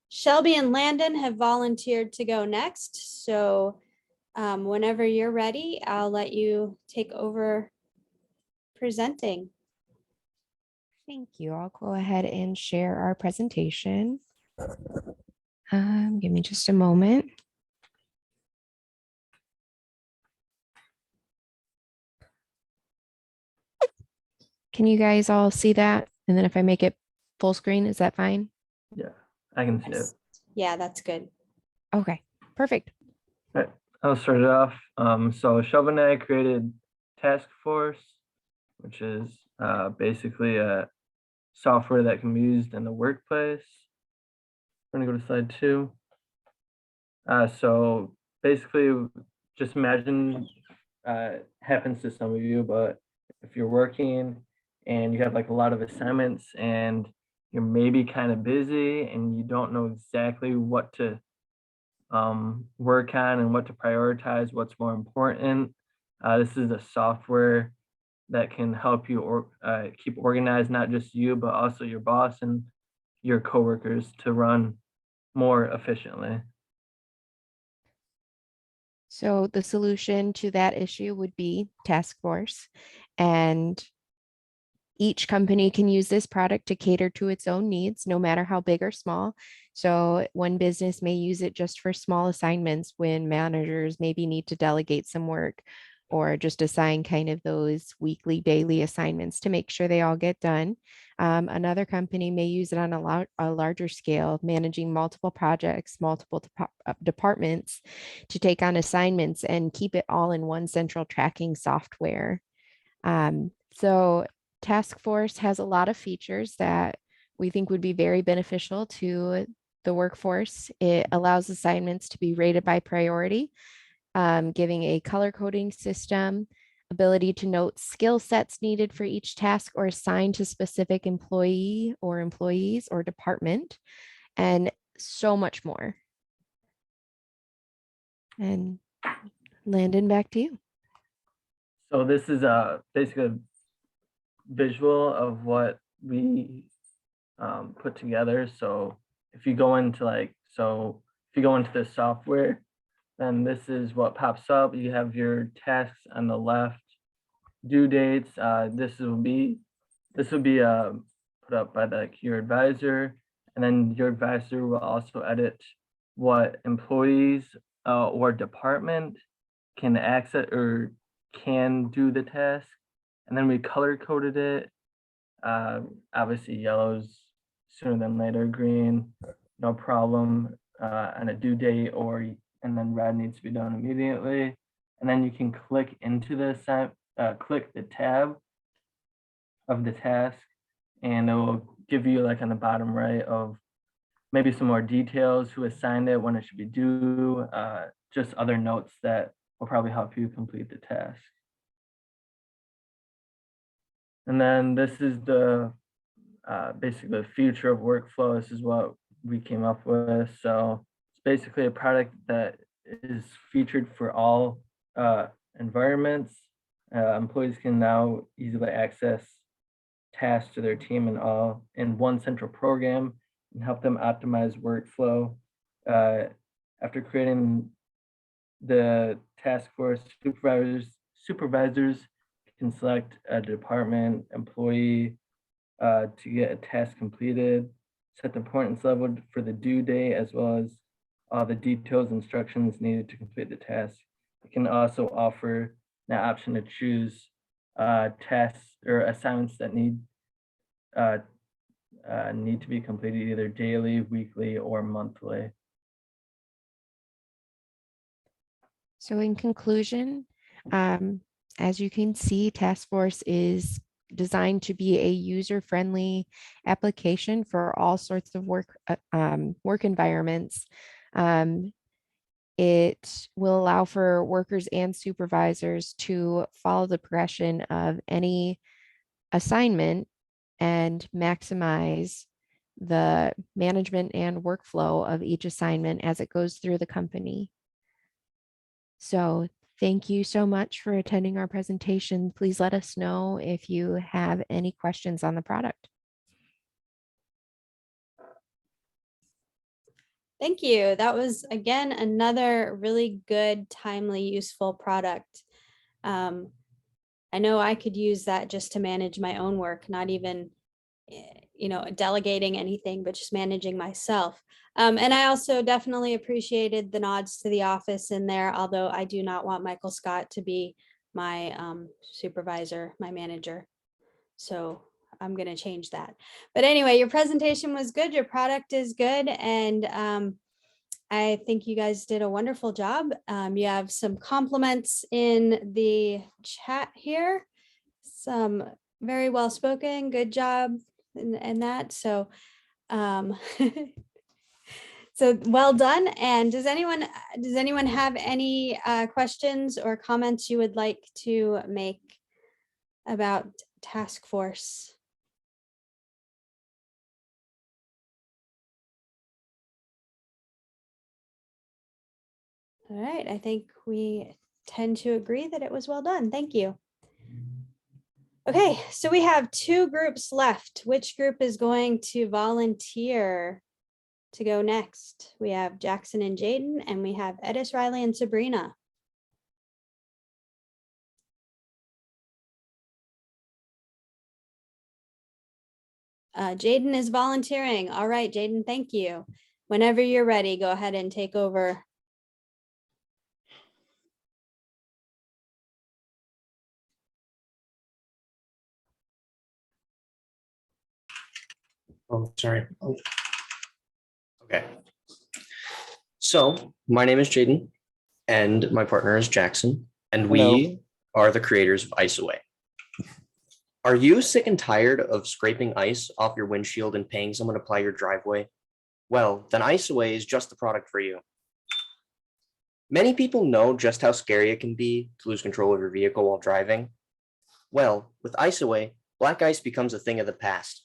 Shelby and Landon have volunteered to go next. So whenever you're ready, I'll let you take over presenting. Thank you. I'll go ahead and share our presentation. Give me just a moment. Can you guys all see that? And then if I make it full screen, is that fine? Yeah, I can see it. Yeah, that's good. Okay, perfect. All right, I'll start it off. So Shelby and I created Task Force, which is basically a software that can be used in the workplace. We're gonna go to slide 2. So basically, just imagine happens to some of you, but if you're working and you have like a lot of assignments and you're maybe kind of busy and you don't know exactly what to work on and what to prioritize, what's more important, this is a software that can help you keep organized, not just you, but also your boss and your coworkers to run more efficiently. So the solution to that issue would be task force, and each company can use this product to cater to its own needs, no matter how big or small. So one business may use it just for small assignments when managers maybe need to delegate some work, or just assign kind of those weekly, daily assignments to make sure they all get done. Another company may use it on a larger scale, managing multiple projects, multiple departments to take on assignments and keep it all in one central tracking software. So Task Force has a lot of features that we think would be very beneficial to the workforce. It allows assignments to be rated by priority, giving a color coding system, ability to note skill sets needed for each task or assigned to specific employee or employees or department, and so much more. And Landon, back to you. So this is basically a visual of what we put together. So if you go into the software, then this is what pops up. You have your tasks on the left, due dates. This will be put up by your advisor, and then your advisor will also edit what employees or department can access or can do the task. And then we color coded it. Obviously yellow's sooner than later, green, no problem, on a due date, and then red needs to be done immediately. And then you can click into click the tab of the task, and it will give you like on the bottom right of maybe some more details, who assigned it, when it should be due, just other notes that will probably help you complete the task. And then this is the basically the future of workflow. This is what we came up with. So it's basically a product that is featured for all environments. Employees can now easily access tasks to their team in one central program and help them optimize workflow. After creating the task force, supervisors can select a department employee to get a task completed, set the importance level for the due date, as well as all the details instructions needed to complete the task. It can also offer the option to choose tasks or assignments that need to be completed either daily, weekly, or monthly. So in conclusion, as you can see, Task Force is designed to be a user-friendly application for all sorts of work environments. It will allow for workers and supervisors to follow the progression of any assignment and maximize the management and workflow of each assignment as it goes through the company. So thank you so much for attending our presentation. Please let us know if you have any questions on the product. Thank you. That was, again, another really good, timely, useful product. I know I could use that just to manage my own work, not even, delegating anything, but just managing myself. And I also definitely appreciated the nods to the office in there, although I do not want Michael Scott to be my supervisor, my manager. So I'm going to change that. But anyway, your presentation was good. Your product is good. And I think you guys did a wonderful job. You have some compliments in the chat here. Some very well spoken. Good job and that. So so well done. And does anyone have any questions or comments you would like to make about Task Force? All right, I think we tend to agree that it was well done. Thank you. Okay, so we have two groups left. Which group is going to volunteer to go next? We have Jackson and Jaden, and we have Edis, Riley, and Sabrina. Jaden is volunteering. All right, Jaden, thank you. Whenever you're ready, go ahead and take over. Oh, sorry. Okay. So my name is Jaden and my partner is Jackson, and we are the creators of Ice Away. Are you sick and tired of scraping ice off your windshield and paying someone to ply your driveway? Well, then Ice Away is just the product for you. Many people know just how scary it can be to lose control of your vehicle while driving. Well, with Ice Away, black ice becomes a thing of the past.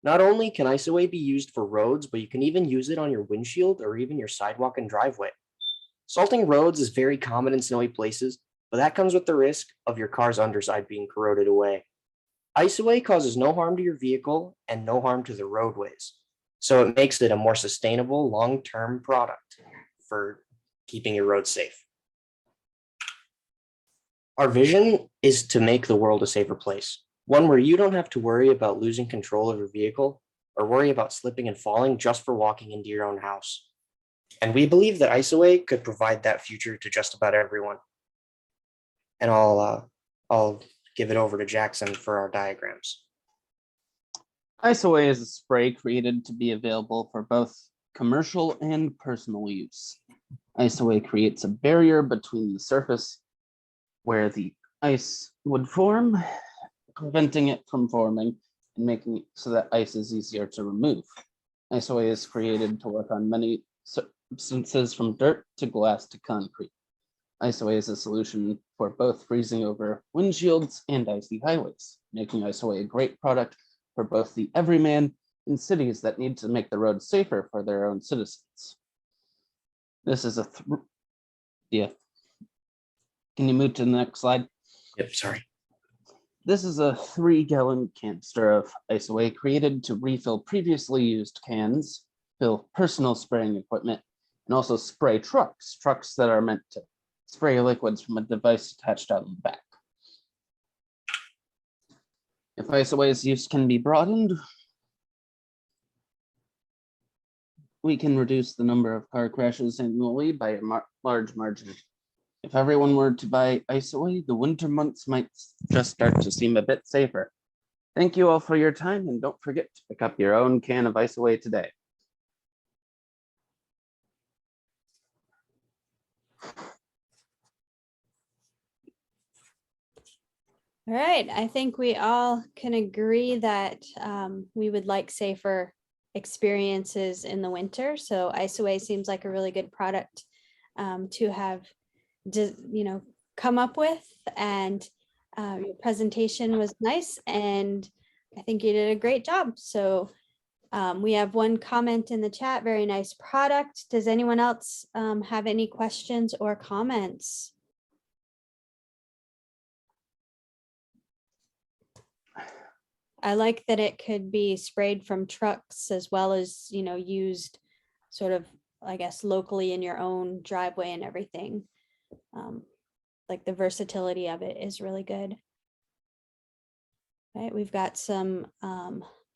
Not only can Ice Away be used for roads, but you can even use it on your windshield or even your sidewalk and driveway. Salting roads is very common in snowy places, but that comes with the risk of your car's underside being corroded away. Ice Away causes no harm to your vehicle and no harm to the roadways, so it makes it a more sustainable long-term product for keeping your roads safe. Our vision is to make the world a safer place, one where you don't have to worry about losing control of your vehicle or worry about slipping and falling just for walking into your own house. And we believe that Ice Away could provide that future to just about everyone. And I'll give it over to Jackson for our diagrams. Ice Away is a spray created to be available for both commercial and personal use. Ice Away creates a barrier between the surface where the ice would form, preventing it from forming and making it so that ice is easier to remove. Ice Away is created to work on many substances from dirt to glass to concrete. Ice Away is a solution for both freezing over windshields and icy highways, making Ice Away a great product for both the everyman and cities that need to make the roads safer for their own citizens. This is yeah. Can you move to the next slide? Yep, sorry. This is a 3-gallon canister of Ice Away created to refill previously used cans, fill personal spraying equipment, and also spray trucks that are meant to spray liquids from a device attached on the back. If Ice Away's use can be broadened, we can reduce the number of car crashes annually by a large margin. If everyone were to buy Ice Away, the winter months might just start to seem a bit safer. Thank you all for your time, and don't forget to pick up your own can of Ice Away today. All right, I think we all can agree that we would like safer experiences in the winter. So Ice Away seems like a really good product to have, come up with. And your presentation was nice, and I think you did a great job. So we have one comment in the chat, very nice product. Does anyone else have any questions or comments? I like that it could be sprayed from trucks as well as, used sort of, I guess, locally in your own driveway and everything. Like the versatility of it is really good. Right, we've got some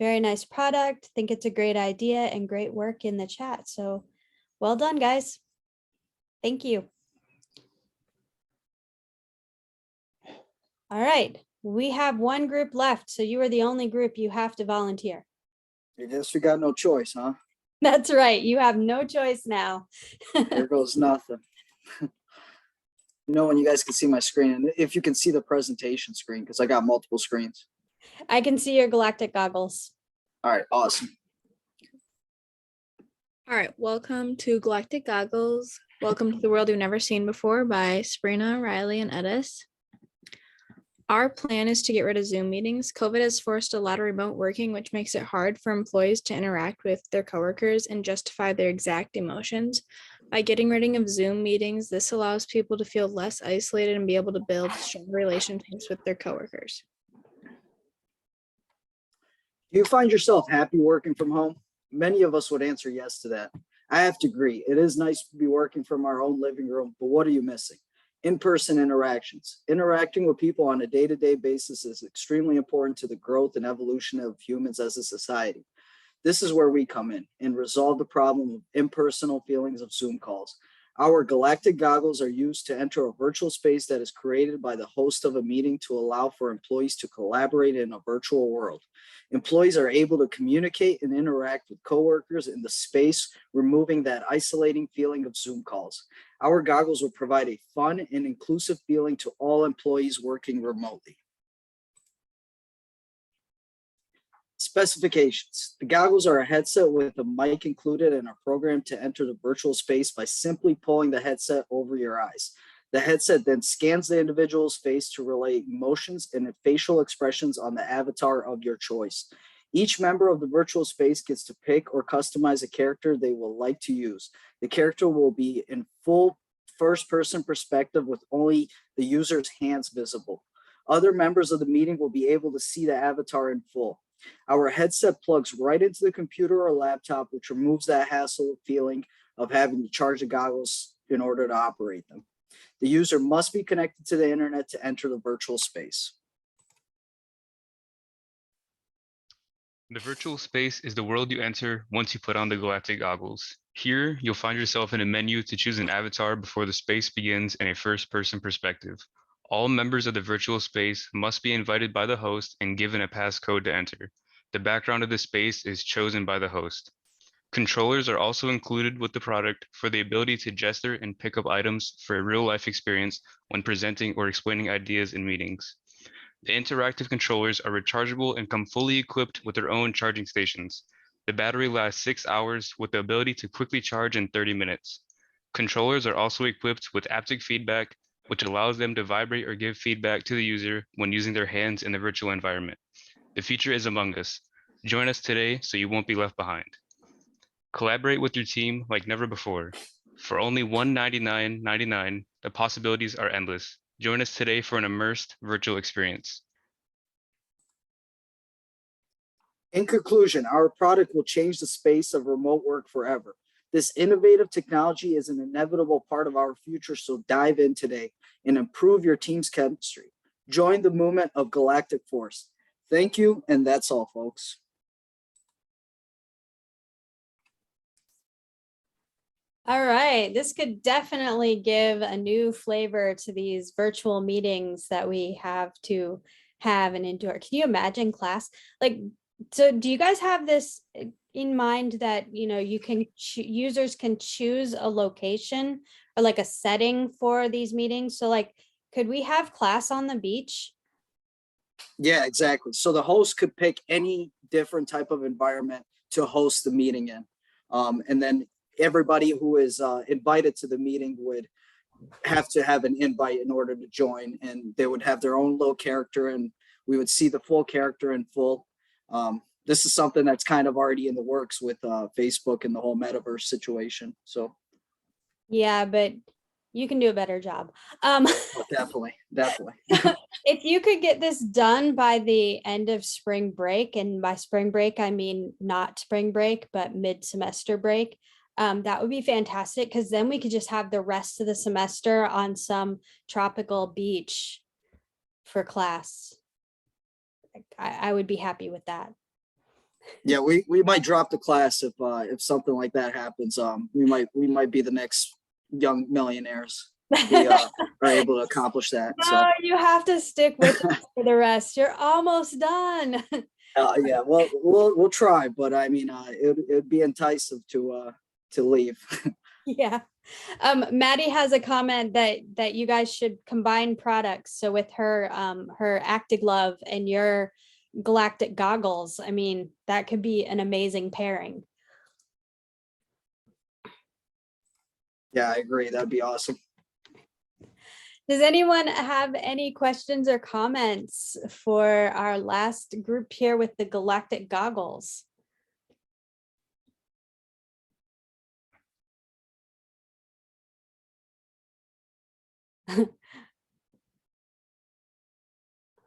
very nice product. Think it's a great idea and great work in the chat. So well done, guys. Thank you. All right. We have one group left, so you are the only group you have to volunteer. I guess we got no choice, huh? That's right. You have no choice now. There goes nothing. When you guys can see my screen, and if you can see the presentation screen, because I got multiple screens. I can see your galactic goggles. All right, awesome. All right, welcome to Galactic Goggles. Welcome to the world you've never seen before by Sabrina, Riley, and Edis. Our plan is to get rid of Zoom meetings. COVID has forced a lot of remote working, which makes it hard for employees to interact with their coworkers and justify their exact emotions. By getting rid of Zoom meetings, this allows people to feel less isolated and be able to build stronger relationships with their coworkers. Do you find yourself happy working from home? Many of us would answer yes to that. I have to agree. It is nice to be working from our own living room, but what are you missing? In-person interactions. Interacting with people on a day-to-day basis is extremely important to the growth and evolution of humans as a society. This is where we come in and resolve the problem of impersonal feelings of Zoom calls. Our galactic goggles are used to enter a virtual space that is created by the host of a meeting to allow for employees to collaborate in a virtual world. Employees are able to communicate and interact with coworkers in the space, removing that isolating feeling of Zoom calls. Our goggles will provide a fun and inclusive feeling to all employees working remotely. Specifications. The goggles are a headset with a mic included and are programmed to enter the virtual space by simply pulling the headset over your eyes. The headset then scans the individual's face to relay emotions and facial expressions on the avatar of your choice. Each member of the virtual space gets to pick or customize a character they will like to use. The character will be in full first-person perspective with only the user's hands visible. Other members of the meeting will be able to see the avatar in full. Our headset plugs right into the computer or laptop, which removes that hassle feeling of having to charge the goggles in order to operate them. The user must be connected to the internet to enter the virtual space. The virtual space is the world you enter once you put on the galactic goggles. Here, you'll find yourself in a menu to choose an avatar before the space begins in a first-person perspective. All members of the virtual space must be invited by the host and given a passcode to enter. The background of the space is chosen by the host. Controllers are also included with the product for the ability to gesture and pick up items for a real-life experience when presenting or explaining ideas in meetings. The interactive controllers are rechargeable and come fully equipped with their own charging stations. The battery lasts 6 hours with the ability to quickly charge in 30 minutes. Controllers are also equipped with haptic feedback, which allows them to vibrate or give feedback to the user when using their hands in the virtual environment. The future is among us. Join us today so you won't be left behind. Collaborate with your team like never before. For only $199.99, the possibilities are endless. Join us today for an immersed virtual experience. In conclusion, our product will change the space of remote work forever. This innovative technology is an inevitable part of our future, so dive in today and improve your team's chemistry. Join the movement of Galactic Force. Thank you, and that's all, folks. All right, this could definitely give a new flavor to these virtual meetings that we have to have and endure. Can you imagine class? Like, so do you guys have this in mind that, you know, you can users can choose a location or like a setting for these meetings? So like, could we have class on the beach? Yeah, exactly. So the host could pick any different type of environment to host the meeting in. And then everybody who is invited to the meeting would have to have an invite in order to join, and they would have their own little character, and we would see the full character in full. This is something that's kind of already in the works with Facebook and the whole metaverse situation. So Yeah, but you can do a better job. definitely. If you could get this done by the end of spring break, and by spring break, I mean not spring break, but mid-semester break, that would be fantastic, because then we could just have the rest of the semester on some tropical beach for class. I would be happy with that. Yeah, we might drop the class if something like that happens. We might be the next young millionaires. We are able to accomplish that. So No, you have to stick with us for the rest. You're almost done. yeah, well, we'll try, but I mean, it'd be enticing to leave. Yeah. Maddie has a comment that you guys should combine products. So with her her Acta Glove and your galactic goggles, I mean, that could be an amazing pairing. Yeah, I agree. That'd be awesome. Does anyone have any questions or comments for our last group here with the galactic goggles?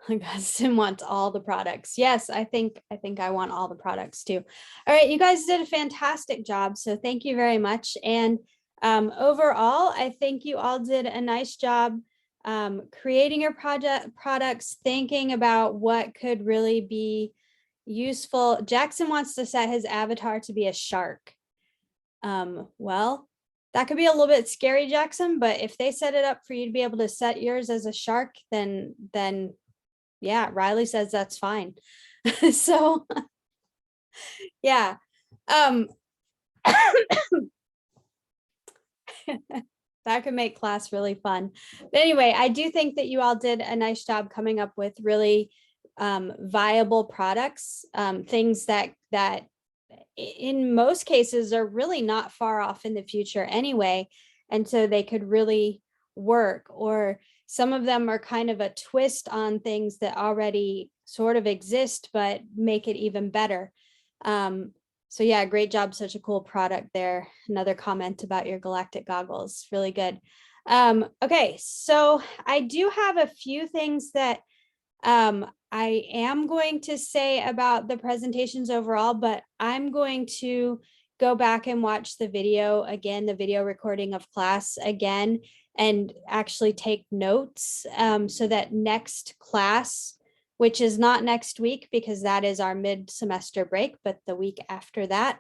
Augustine wants all the products. Yes, I think I want all the products too. All right, you guys did a fantastic job. So thank you very much. And overall, I think you all did a nice job creating your products, thinking about what could really be useful. Jackson wants to set his avatar to be a shark. Well, that could be a little bit scary, Jackson, but if they set it up for you to be able to set yours as a shark, then yeah, Riley says that's fine. So yeah. That could make class really fun. But anyway, I do think that you all did a nice job coming up with really viable products, things that in most cases are really not far off in the future anyway. And so they could really work, or some of them are kind of a twist on things that already sort of exist, but make it even better. So yeah, great job. Such a cool product there. Another comment about your galactic goggles. Really good. Okay, so I do have a few things that I am going to say about the presentations overall, but I'm going to go back and watch the video again, the video recording of class again, and actually take notes so that next class, which is not next week because that is our mid-semester break, but the week after that,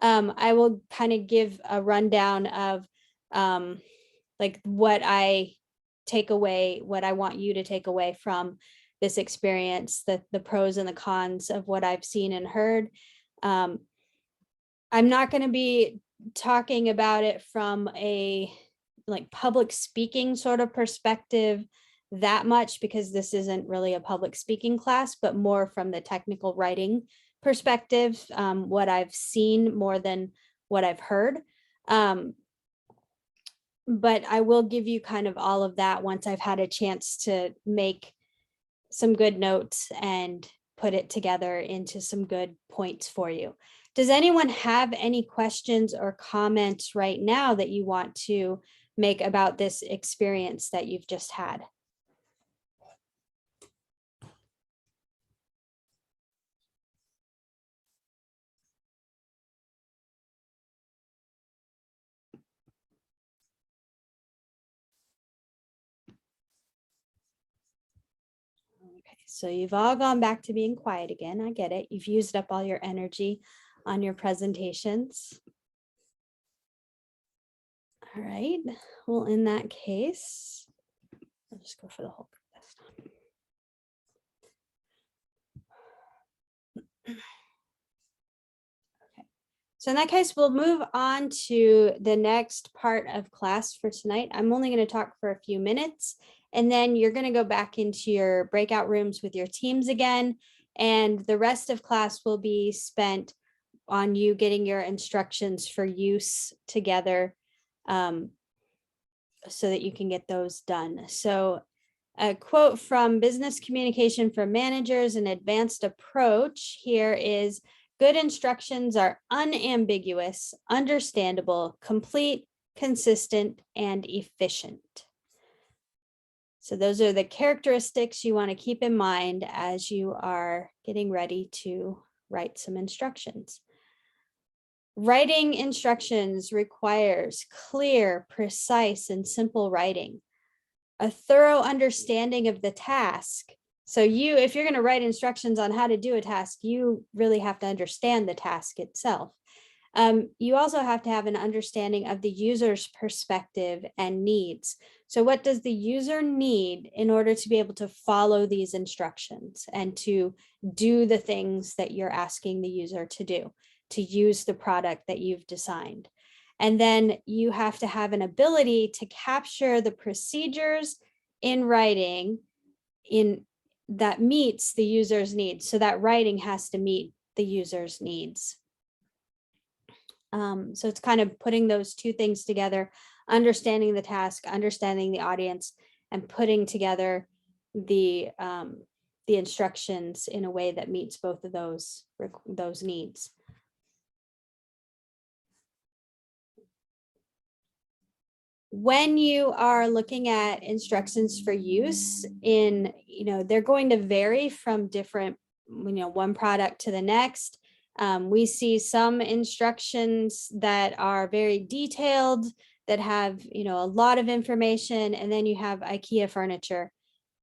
I will kind of give a rundown of like what I take away, what I want you to take away from this experience, the pros and the cons of what I've seen and heard. I'm not going to be talking about it from a like public speaking sort of perspective that much, because this isn't really a public speaking class, but more from the technical writing perspective, what I've seen more than what I've heard. But I will give you kind of all of that once I've had a chance to make some good notes and put it together into some good points for you. Does anyone have any questions or comments right now that you want to make about this experience that you've just had? Okay, so you've all gone back to being quiet again. I get it. You've used up all your energy on your presentations. All right, well, in that case, I'll just go for the whole group this time. Okay, so in that case, we'll move on to the next part of class for tonight. I'm only going to talk for a few minutes, and then you're going to go back into your breakout rooms with your teams again, and the rest of class will be spent on you getting your instructions for use together, so that you can get those done. So a quote from Business Communication for Managers, an advanced approach here is, good instructions are unambiguous, understandable, complete, consistent, and efficient. So those are the characteristics you want to keep in mind as you are getting ready to write some instructions. Writing instructions requires clear, precise, and simple writing, a thorough understanding of the task. So if you're going to write instructions on how to do a task, you really have to understand the task itself. You also have to have an understanding of the user's perspective and needs. So what does the user need in order to be able to follow these instructions and to do the things that you're asking the user to do, to use the product that you've designed? And then you have to have an ability to capture the procedures in writing that meets the user's needs. So that writing has to meet the user's needs. So it's kind of putting those two things together, understanding the task, understanding the audience, and putting together the instructions in a way that meets both of those needs. when you are looking at instructions for use in, they're going to vary from different, one product to the next. We see some instructions that are very detailed, that have, a lot of information, and then you have IKEA furniture,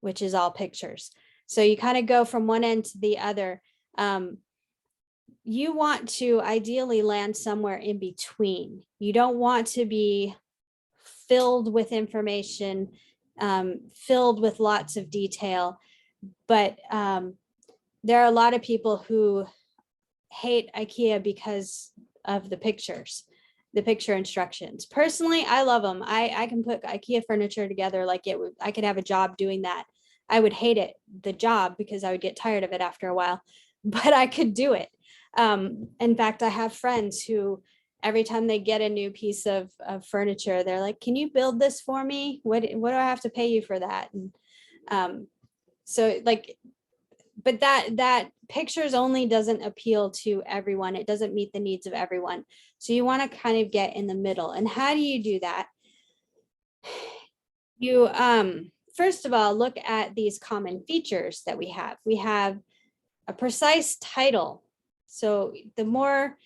which is all pictures. So you kind of go from one end to the other. You want to ideally land somewhere in between. You don't want to be filled with information, filled with lots of detail, but there are a lot of people who hate IKEA because of the picture instructions. Personally, I love them. I can put IKEA furniture together like I could have a job doing that. I would hate it, the job, because I would get tired of it after a while, but I could do it. In fact, I have friends who, every time they get a new piece of furniture, they're like, can you build this for me? What do I have to pay you for that? And but that pictures only doesn't appeal to everyone. It doesn't meet the needs of everyone. So you want to kind of get in the middle. And how do you do that? You, first of all, look at these common features that we have. We have a precise title. So the more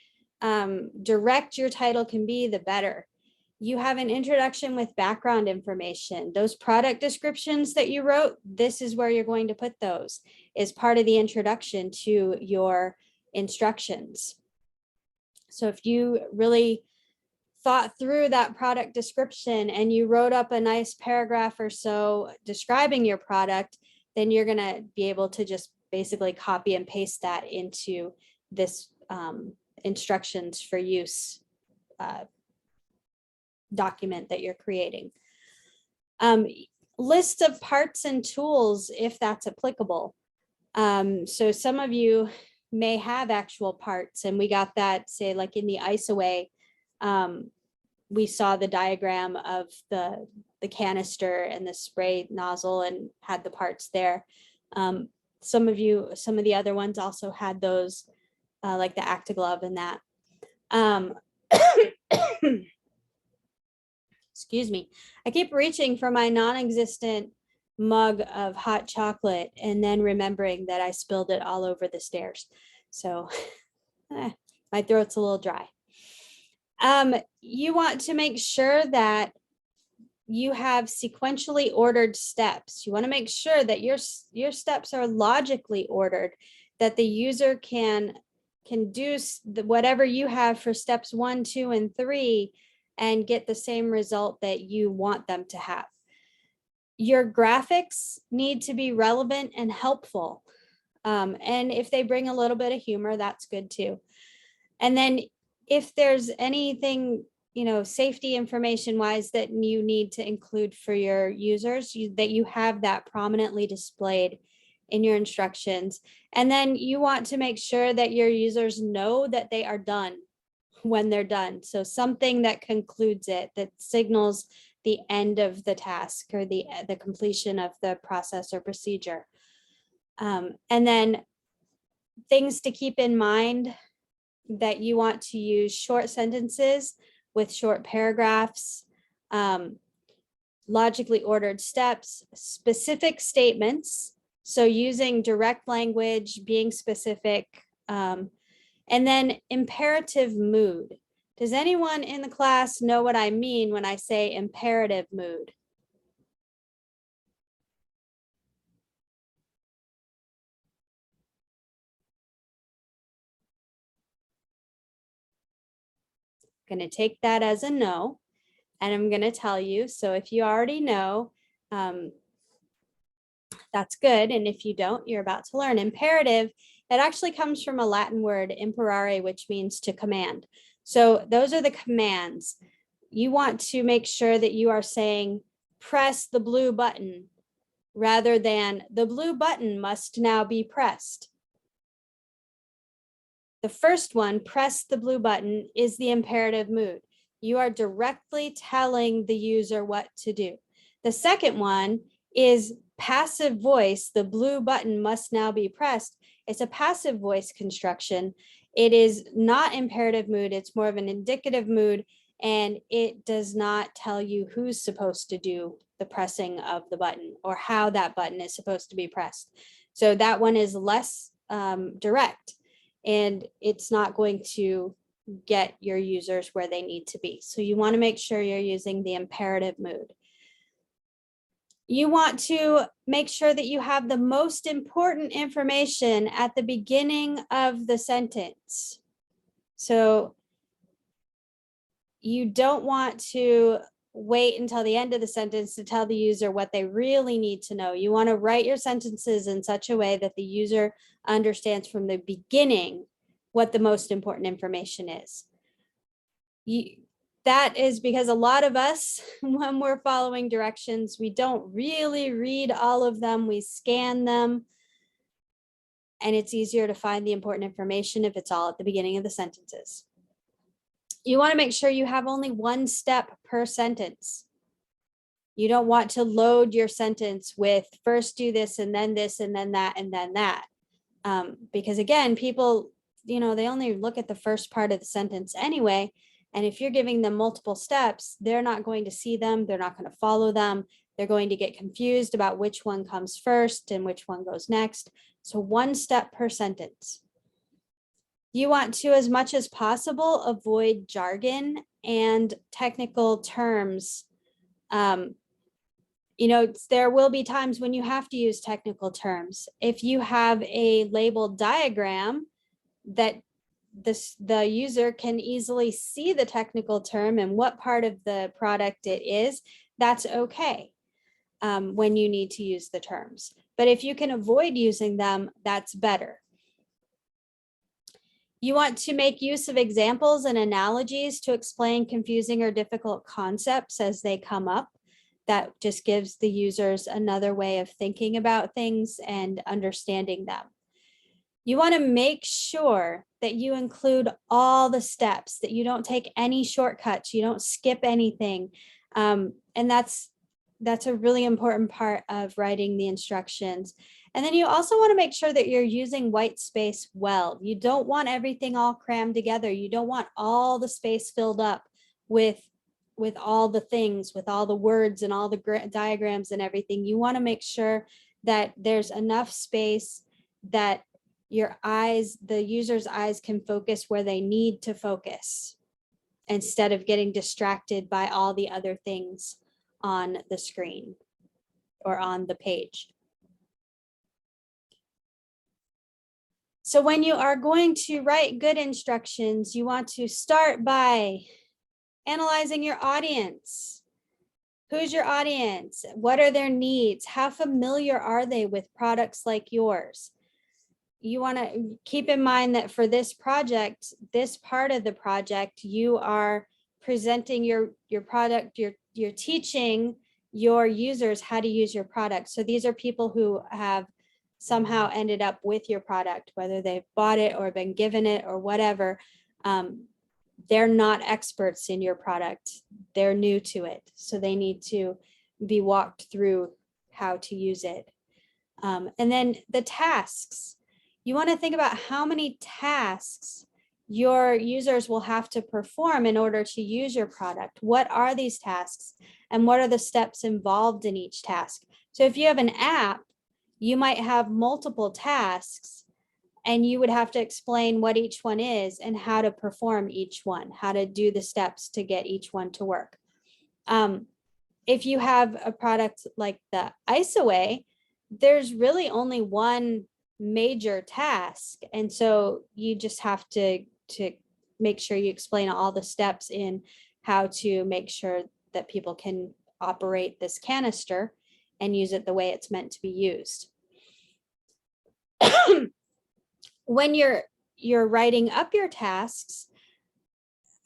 direct your title can be, the better. You have an introduction with background information. Those product descriptions that you wrote, this is where you're going to put those as part of the introduction to your instructions. So if you really thought through that product description and you wrote up a nice paragraph or so describing your product, then you're going to be able to just basically copy and paste that into this instructions for use document that you're creating. List of parts and tools, if that's applicable. So some of you may have actual parts, and we got that, say, like in the IceAway, we saw the diagram of the canister and the spray nozzle and had the parts there. Some of the other ones also had those, like the Acta Glove and that. Excuse me. I keep reaching for my non-existent mug of hot chocolate and then remembering that I spilled it all over the stairs. So my throat's a little dry. You want to make sure that you have sequentially ordered steps. You want to make sure that your steps are logically ordered, that the user can do whatever you have for steps 1, 2, and 3 and get the same result that you want them to have. Your graphics need to be relevant and helpful. And if they bring a little bit of humor, that's good too. And then if there's anything, safety information wise that you need to include for your users, that you have that prominently displayed in your instructions. And then you want to make sure that your users know that they are done when they're done. So something that concludes it, that signals the end of the task or the completion of the process or procedure. And then things to keep in mind, that you want to use short sentences with short paragraphs, logically ordered steps, specific statements. So using direct language, being specific, and then imperative mood. Does anyone in the class know what I mean when I say imperative mood? I'm going to take that as a no, and I'm going to tell you. So if you already know, that's good. And if you don't, you're about to learn. Imperative, that actually comes from a Latin word, imperare, which means to command. So those are the commands. You want to make sure that you are saying, press the blue button, rather than the blue button must now be pressed. The first one, press the blue button, is the imperative mood. You are directly telling the user what to do. The second one is passive voice. The blue button must now be pressed. It's a passive voice construction. It is not imperative mood. It's more of an indicative mood. and it does not tell you who's supposed to do the pressing of the button or how that button is supposed to be pressed. So that one is less direct, and it's not going to get your users where they need to be. So you want to make sure you're using the imperative mood. You want to make sure that you have the most important information at the beginning of the sentence. So you don't want to wait until the end of the sentence to tell the user what they really need to know. You want to write your sentences in such a way that the user understands from the beginning what the most important information is. That is because a lot of us, when we're following directions, we don't really read all of them. We scan them, and it's easier to find the important information if it's all at the beginning of the sentences. You want to make sure you have only one step per sentence. You don't want to load your sentence with first do this and then this and then that and then that. Because again, people, they only look at the first part of the sentence anyway. And if you're giving them multiple steps, they're not going to see them. They're not going to follow them. They're going to get confused about which one comes first and which one goes next. So one step per sentence. You want to, as much as possible, avoid jargon and technical terms. There will be times when you have to use technical terms. If you have a labeled diagram that the user can easily see the technical term and what part of the product it is, that's okay when you need to use the terms. But if you can avoid using them, that's better. You want to make use of examples and analogies to explain confusing or difficult concepts as they come up. That just gives the users another way of thinking about things and understanding them. You want to make sure that you include all the steps, that you don't take any shortcuts, you don't skip anything. And that's a really important part of writing the instructions. And then you also want to make sure that you're using white space well. You don't want everything all crammed together. You don't want all the space filled up with all the things, with all the words and all the diagrams and everything. You want to make sure that there's enough space that the user's eyes can focus where they need to focus instead of getting distracted by all the other things on the screen or on the page. So when you are going to write good instructions, you want to start by analyzing your audience. Who's your audience? What are their needs? How familiar are they with products like yours? You want to keep in mind that for this project, this part of the project, you are presenting your product, you're teaching your users how to use your product. So these are people who have somehow ended up with your product, whether they've bought it or been given it or whatever. They're not experts in your product. They're new to it. So they need to be walked through how to use it. And then the tasks. You want to think about how many tasks your users will have to perform in order to use your product. What are these tasks and what are the steps involved in each task? So if you have an app, you might have multiple tasks and you would have to explain what each one is and how to perform each one, how to do the steps to get each one to work. If you have a product like the IceAway, there's really only one major task. And so you just have to make sure you explain all the steps in how to make sure that people can operate this canister and use it the way it's meant to be used. When you're writing up your tasks,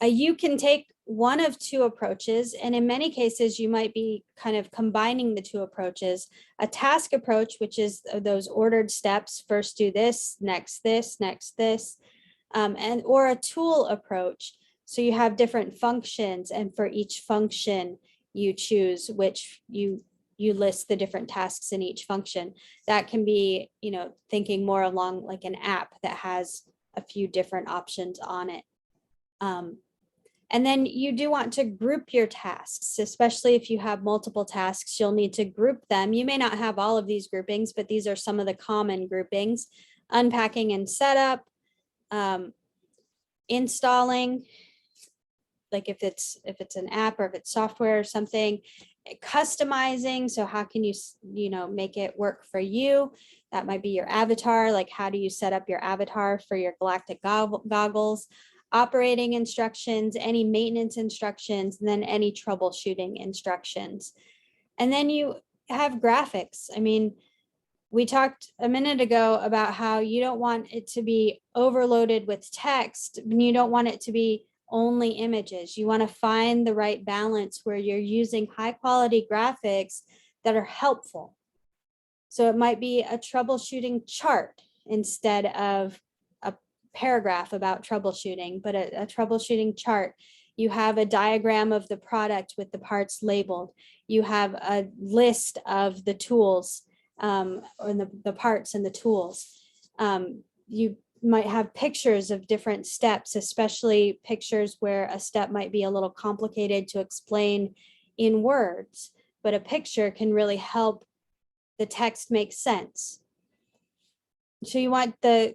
you can take one of two approaches, and in many cases you might be kind of combining the two approaches. A task approach, which is those ordered steps, first do this, next this, next this, or a tool approach. So you have different functions, and for each function you choose which you list the different tasks in each function. That can be, thinking more along like an app that has a few different options on it. And then you do want to group your tasks, especially if you have multiple tasks, you'll need to group them. You may not have all of these groupings, but these are some of the common groupings: unpacking and setup, installing, like if it's an app or if it's software or something, customizing. So how can you make it work for you? That might be your avatar. Like, how do you set up your avatar for your galactic goggles? Operating instructions, any maintenance instructions, and then any troubleshooting instructions. And then you have graphics. I mean, we talked a minute ago about how you don't want it to be overloaded with text, and you don't want it to be only images. You want to find the right balance where you're using high quality graphics that are helpful. So it might be a troubleshooting chart instead of a paragraph about troubleshooting, but a troubleshooting chart. You have a diagram of the product with the parts labeled. You have a list of the tools, or the parts and the tools. You might have pictures of different steps, especially pictures where a step might be a little complicated to explain in words, but a picture can really help the text make sense. So you want the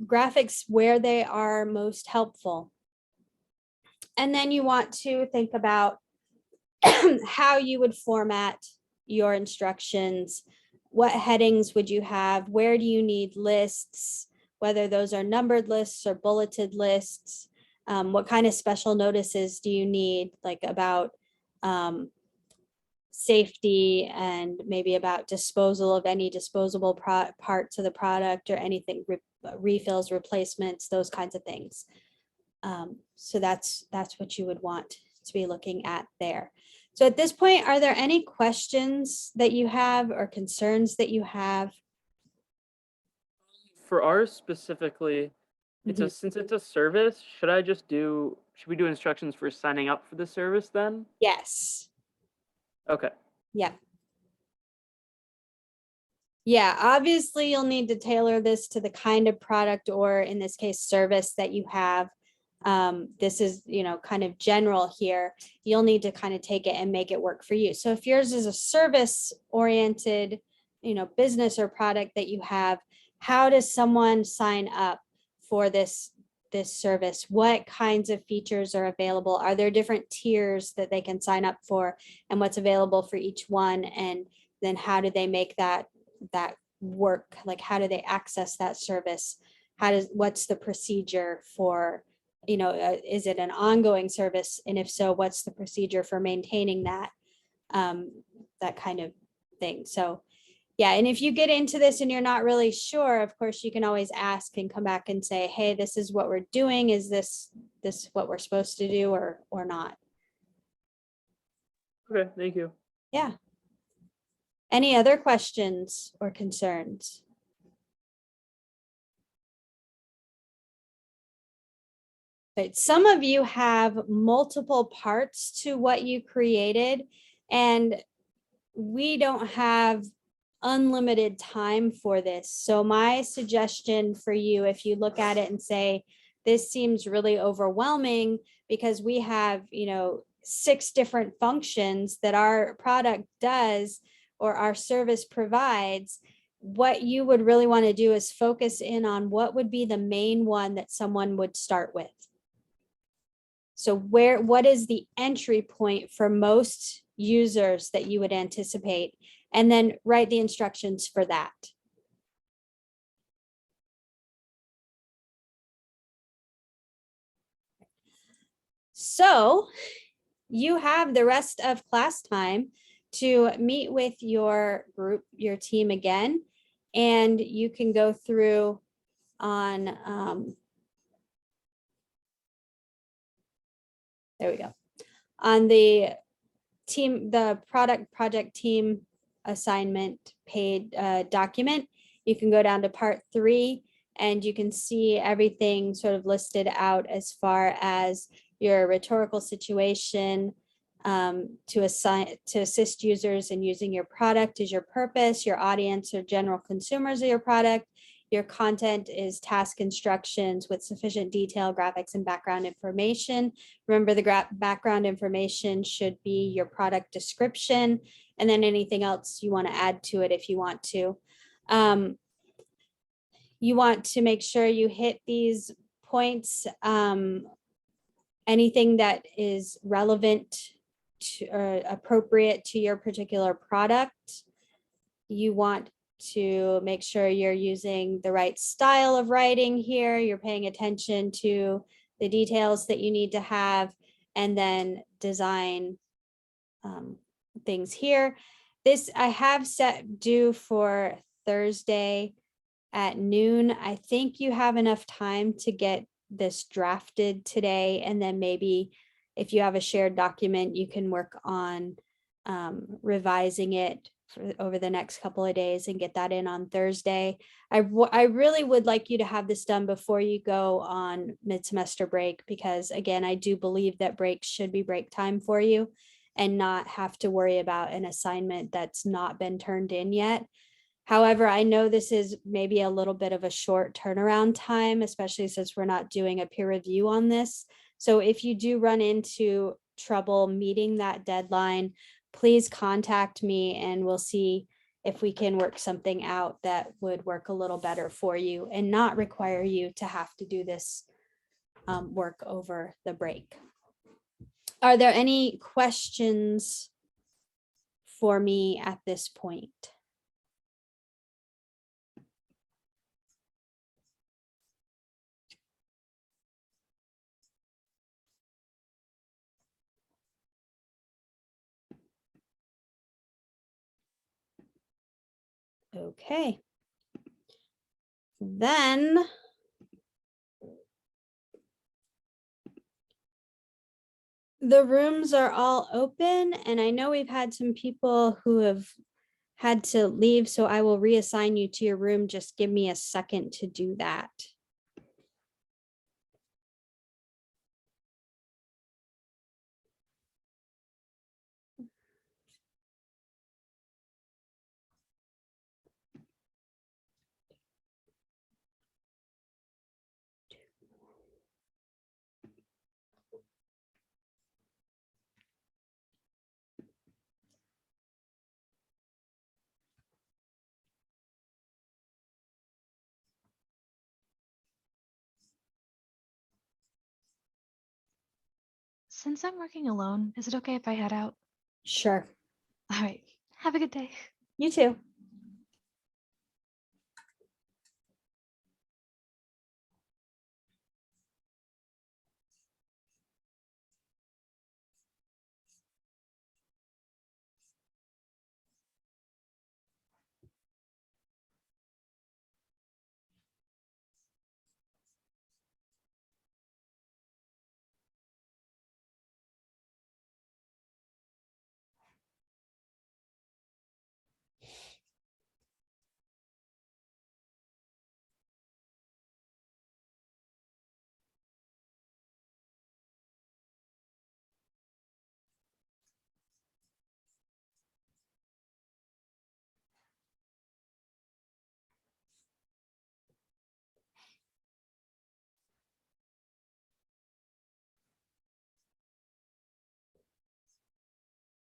graphics where they are most helpful. And then you want to think about how you would format your instructions. What headings would you have? Where do you need lists? Whether those are numbered lists or bulleted lists. What kind of special notices do you need, like about safety and maybe about disposal of any disposable parts of the product or anything, refills, replacements, those kinds of things. So that's what you would want to be looking at there. So at this point, are there any questions that you have or concerns that you have? For ours specifically, since it's a service, should we do instructions for signing up for the service then? Yes. Okay. Yeah. Yeah, obviously you'll need to tailor this to the kind of product, or in this case, service that you have. This is, kind of general here. You'll need to kind of take it and make it work for you. So if yours is a service oriented, business or product that you have, how does someone sign up for this service? What kinds of features are available? Are there different tiers that they can sign up for, and what's available for each one? And then how do they make that work? Like, how do they access that service? What's the procedure for, is it an ongoing service? And if so, what's the procedure for maintaining that, that kind of thing? So yeah, and if you get into this and you're not really sure, of course, you can always ask and come back and say, hey, this is what we're doing. Is this what we're supposed to do or not? Okay, thank you. Yeah. Any other questions or concerns? But some of you have multiple parts to what you created, and we don't have unlimited time for this. So my suggestion for you, if you look at it and say, this seems really overwhelming because we have, 6 different functions that our product does or our service provides, what you would really want to do is focus in on what would be the main one that someone would start with. So what is the entry point for most users that you would anticipate? And then write the instructions for that. So you have the rest of class time to meet with your group, your team again, and you can go through on, there we go, on the project team assignment paid document. You can go down to part 3 and you can see everything sort of listed out as far as your rhetorical situation, to assist users in using your product is your purpose, your audience or general consumers of your product, Your content is task instructions with sufficient detail, graphics, and background information. Remember, the background information should be your product description, and then anything else you want to add to it if you want to. You want to make sure you hit these points. Anything that is relevant to, or appropriate to your particular product. You want to make sure you're using the right style of writing here. You're paying attention to the details that you need to have, and then design things here. This I have set due for Thursday at noon. I think you have enough time to get this drafted today, and then maybe if you have a shared document, you can work on revising it over the next couple of days and get that in on Thursday. I really would like you to have this done before you go on mid-semester break, because again, I do believe that breaks should be break time for you and not have to worry about an assignment that's not been turned in yet. However, I know this is maybe a little bit of a short turnaround time, especially since we're not doing a peer review on this. So if you do run into trouble meeting that deadline, please contact me and we'll see if we can work something out that would work a little better for you and not require you to have to do this work over the break. Are there any questions for me at this point? Okay. Then the rooms are all open, and I know we've had some people who have had to leave, so I will reassign you to your room. Just give me a second to do that. Since I'm working alone, is it okay if I head out? Sure. All right. Have a good day. You too.